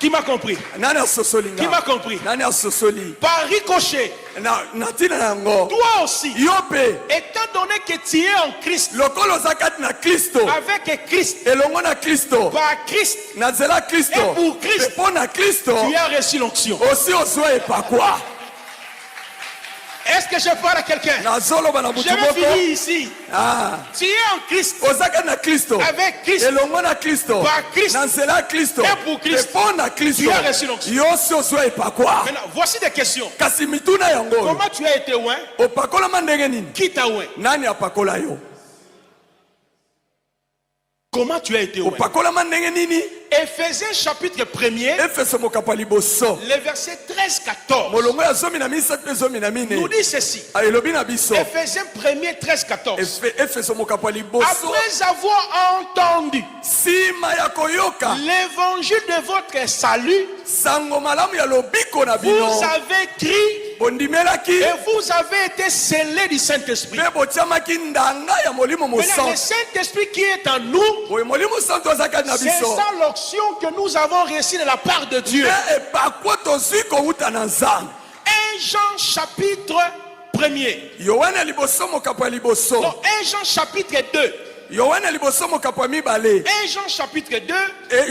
Qui m'a compris? Nani asosolinga? Qui m'a compris? Nani asosoli? Par ricochet, Na tina yango. toi aussi, Yope. étant donné que tu es en Christ, Lokolo zakati na Kristo. avec Christ, Elongo na Kristo. par Christ, Na zela Kristo. Et pour Christ. Pepo na Kristo. tu as reçu l'onction. Aussi ozwa epakwa. Est-ce que je parle à quelqu'un? Na zolo bana Je mutu vais moko. finir ici. Ah. Tu es en Christ, Ozaka na Kristo. avec Christ, Elongo na Kristo. Par Christ. Na nzela Kristo. Et pour Christ. Pepo na Kristo. Tu as reçu l'onction. Yosi ozwa epakwa. Maintenant, voici des questions. Kasi mituna yango. Comment tu as été loin? Opakola mandenge nini? Qui t'a loin? Nani apakola yo? Comment tu as été loin? Opakola mandenge nini? Éphésiens chapitre 1er, Efeso mokapa liboso. les versets 13-14 Molongo ya zomi na misato pe zomi na mine. nous dit ceci. Elobi na biso. Éphésiens 1er 13-14. Efeso mokapa liboso. Après avoir entendu Sima ya koyoka. l'évangile de votre salut, Sango malamu ya lobiko na vous bino. avez crié Bondimelaki. et vous avez été scellés du Saint-Esprit. Pe botiamaki ndanga ya molimo Maintenant, le mosantu. Saint-Esprit qui est en nous, Boye molimo santu azakati na c'est biso. ça l'onction que nous avons reçue de la part de Dieu. Te epakwa tozwi kowuta na nzambe. 1 Jean chapitre 1er. Yohana liboso mokapa liboso. Non, 1 Jean chapitre 2. Yohana liboso mokapa mibale. 1 Jean chapitre 2,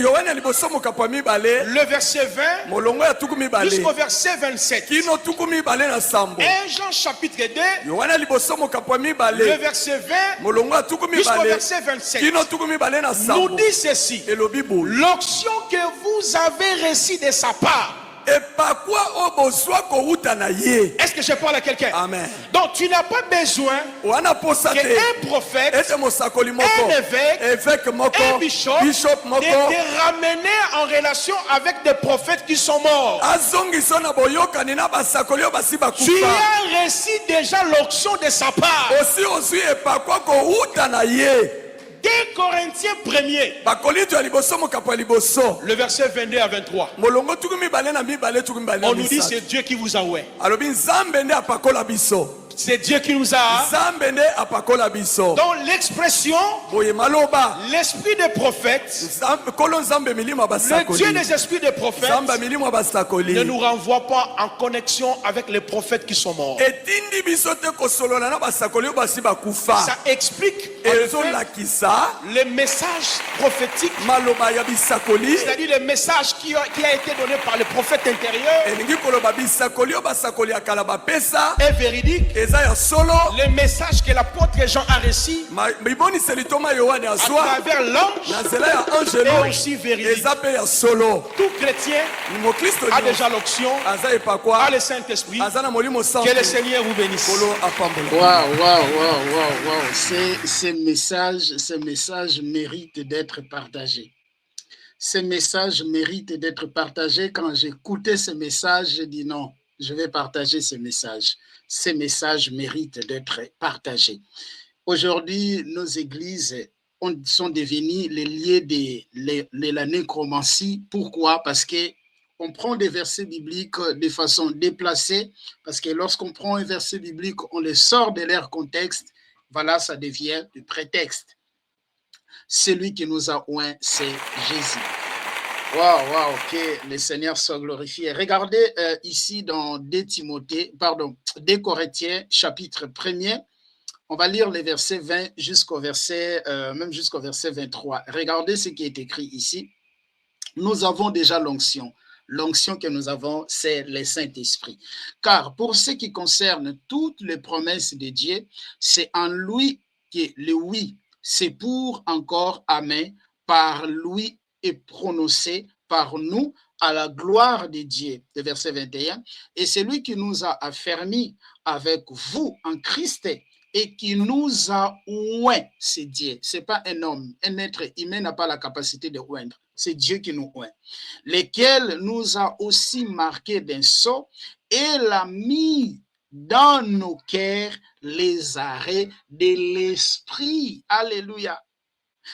Yohana liboso mokapa mibale. le verset 20 Molongo ya tuku mibale. jusqu'au verset 27. Kino tuku mibale na sambo. 1 Jean chapitre 2, Yohana liboso mokapa le mibale. verset 20 Molongo ya tuku jusqu'au mibale. verset 27. Kino tuku mibale na Nous sambo. dit ceci. Elobi boye. L'onction que vous avez reçue de sa part. Epakwa obozwa kowuta na ye. Est-ce que je parle à quelqu'un? Amen. Donc tu n'as pas besoin Wana posa te. qu'un prophète, Ete mosakoli moko. un évêque, Évêque moko. un bishop Bishop moko. de te ramener en relation avec des prophètes qui sont morts. Azongiso na boyokani na basakoli oyo basi Tu bakufa. as reçu déjà l'onction de sa part. Osi ozwi epakwa kowuta na ye. 2 Corinthiens 1er, Bakolinto ya liboso mokapa ya liboso. le verset 22 à 23. Molongo tuku mibale na mibale tuku mibale na On nous dit misato. c'est Dieu qui vous a oué. Alobi nzambe nde apakola biso. C'est Dieu qui nous a. Nzambe nde apakola biso. Dans l'expression, Boye maloba. l'esprit des prophètes, Kolo nzambe milimo le basakoli. Dieu des esprits des prophètes, Nzambe milimo basakoli. ne nous renvoie pas en connexion avec les prophètes qui sont morts. Etindi biso te kosolola na basakoli oyo basi bakufa. Ça explique en effet, Ezolakisa les messages prophétiques, maloba ya bisakoli. c'est-à-dire le message qui a été donné par le prophète intérieur Elingi koloba bisakoli oyo basakoli ya kala bapesa. est véridique. Eza ya solo. Le message que l'apôtre Jean a reçu Biboniseli toma Yohane à azwa. travers l'ange Na nzela ya est angelo. aussi véridique. Eza pe ya solo. Tout chrétien Mokristo a nyonso déjà l'onction, aza epakwa. a le Saint-Esprit. Aza na molimo santu. Que le Seigneur vous bénisse. Kolo apambola. Waouh. Ces messages méritent d'être partagés. Ces messages méritent d'être partagés. Quand j'écoutais ces messages, je dis non, je vais partager ces messages. Ces messages méritent d'être partagés. Aujourd'hui, nos églises sont devenues les lieux de la nécromancie. Pourquoi? Parce qu'on prend des versets bibliques de façon déplacée, parce que lorsqu'on prend un verset biblique, on le sort de leur contexte, voilà, ça devient du prétexte. Celui qui nous a oint, c'est Jésus. Waouh, que le Seigneur soit glorifié. Regardez ici dans 2 Corinthiens, chapitre 1er. On va lire les versets 20 jusqu'au verset 23. Regardez ce qui est écrit ici. Nous avons déjà l'onction. L'onction que nous avons, c'est le Saint-Esprit. Car pour ce qui concerne toutes les promesses de Dieu, c'est en lui que le oui, c'est pour encore amen, par lui est prononcé par nous à la gloire de Dieu. Le verset 21. Et c'est lui qui nous a affermis avec vous en Christ et qui nous a oint. C'est Dieu. Ce n'est pas un homme. Un être humain n'a pas la capacité de oindre. C'est Dieu qui nous oint. Lequel nous a aussi marqué d'un sceau et l'a mis dans nos cœurs les arrêts de l'esprit. Alléluia.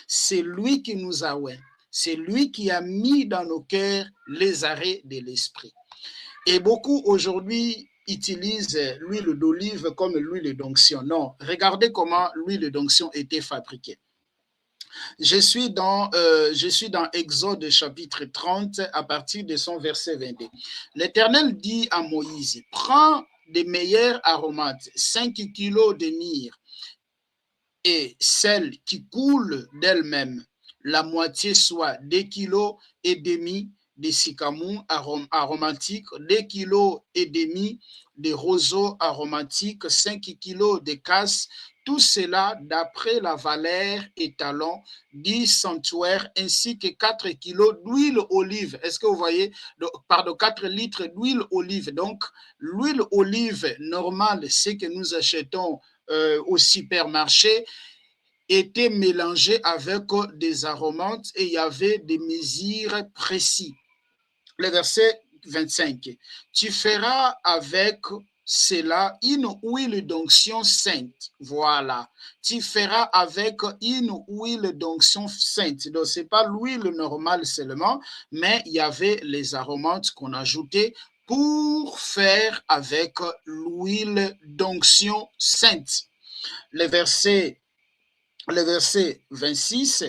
C'est lui qui nous a oint. C'est lui qui a mis dans nos cœurs les arrêts de l'esprit. Et beaucoup aujourd'hui utilisent l'huile d'olive comme l'huile d'onction. Non, regardez comment l'huile d'onction était fabriquée. Je suis dans Exode chapitre 30 à partir de son verset 22. L'Éternel dit à Moïse, prends des meilleurs aromates, 5 kilos de myrrhe et celle qui coule d'elle-même, la moitié soit 2 kilos et demi de sycamore aromatique, 2 kilos et demi de roseaux aromatiques, 5 kilos de casses, tout cela d'après la valeur étalon 10 centuaires ainsi que 4 kilos d'huile olive. Est-ce que vous voyez? Pardon, 4 litres d'huile olive. Donc, l'huile olive normale, c'est que nous achetons au supermarché, était mélangée avec des aromates et il y avait des mesures précises. Le verset 25. Tu feras avec cela une huile d'onction sainte. Voilà. Tu feras avec une huile d'onction sainte. Donc, ce n'est pas l'huile normale seulement, mais il y avait les aromates qu'on ajoutait pour faire avec l'huile d'onction sainte. Le verset 26,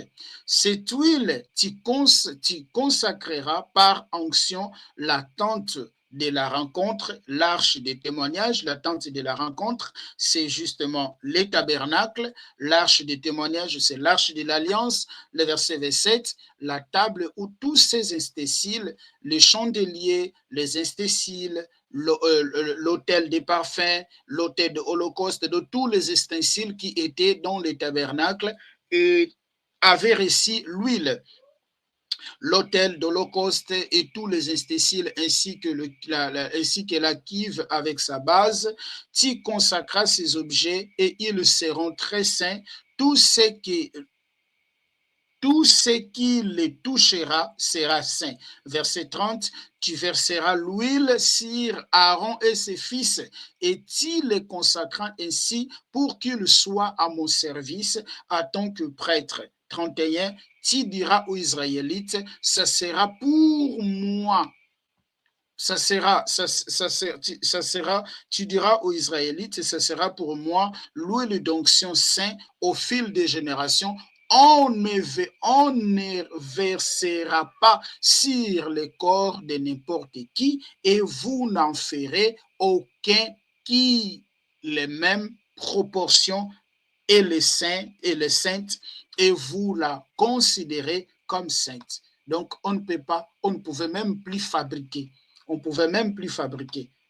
cette huile, tu consacreras par onction la tente de la rencontre, l'arche des témoignages. La tente de la rencontre, c'est justement les tabernacles. L'arche des témoignages, c'est l'arche de l'alliance. Le verset 27, la table où tous ces ustensiles, les chandeliers, les ustensiles, l'autel des parfums, l'autel de holocauste, de tous les ustensiles qui étaient dans les tabernacles et avaient reçu l'huile. L'autel d'holocauste et tous les ustensiles ainsi que la cuve avec sa base, tu consacreras ces objets et ils seront très saints. Tout ce qui les touchera sera saint. Verset 30, tu verseras l'huile sur Aaron et ses fils et tu les consacreras ainsi pour qu'ils soient à mon service en tant que prêtre. 31, tu diras aux Israélites, ça sera pour moi. Tu diras aux Israélites, ça sera pour moi l'huile d'onction saint au fil des générations. On ne versera pas sur le corps de n'importe qui et vous n'en ferez aucun qui les mêmes proportions et les saints et les saintes et vous la considérez comme sainte. Donc on ne pouvait même plus fabriquer.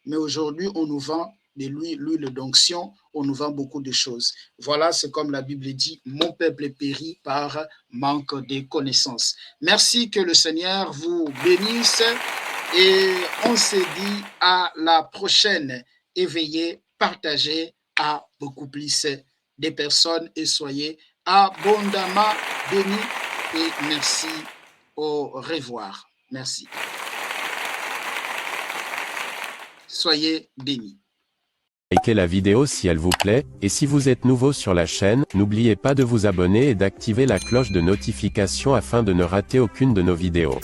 Mais aujourd'hui on nous vend de l'huile d'onction, on nous vend beaucoup de choses. Voilà, c'est comme la Bible dit, mon peuple périt par manque de connaissances. Merci, que le Seigneur vous bénisse et on se dit à la prochaine. Éveillez, partagez à beaucoup plus de personnes et soyez abondamment bénis et merci. Au revoir. Merci. Soyez bénis. Likez la vidéo si elle vous plaît, et si vous êtes nouveau sur la chaîne, n'oubliez pas de vous abonner et d'activer la cloche de notification afin de ne rater aucune de nos vidéos.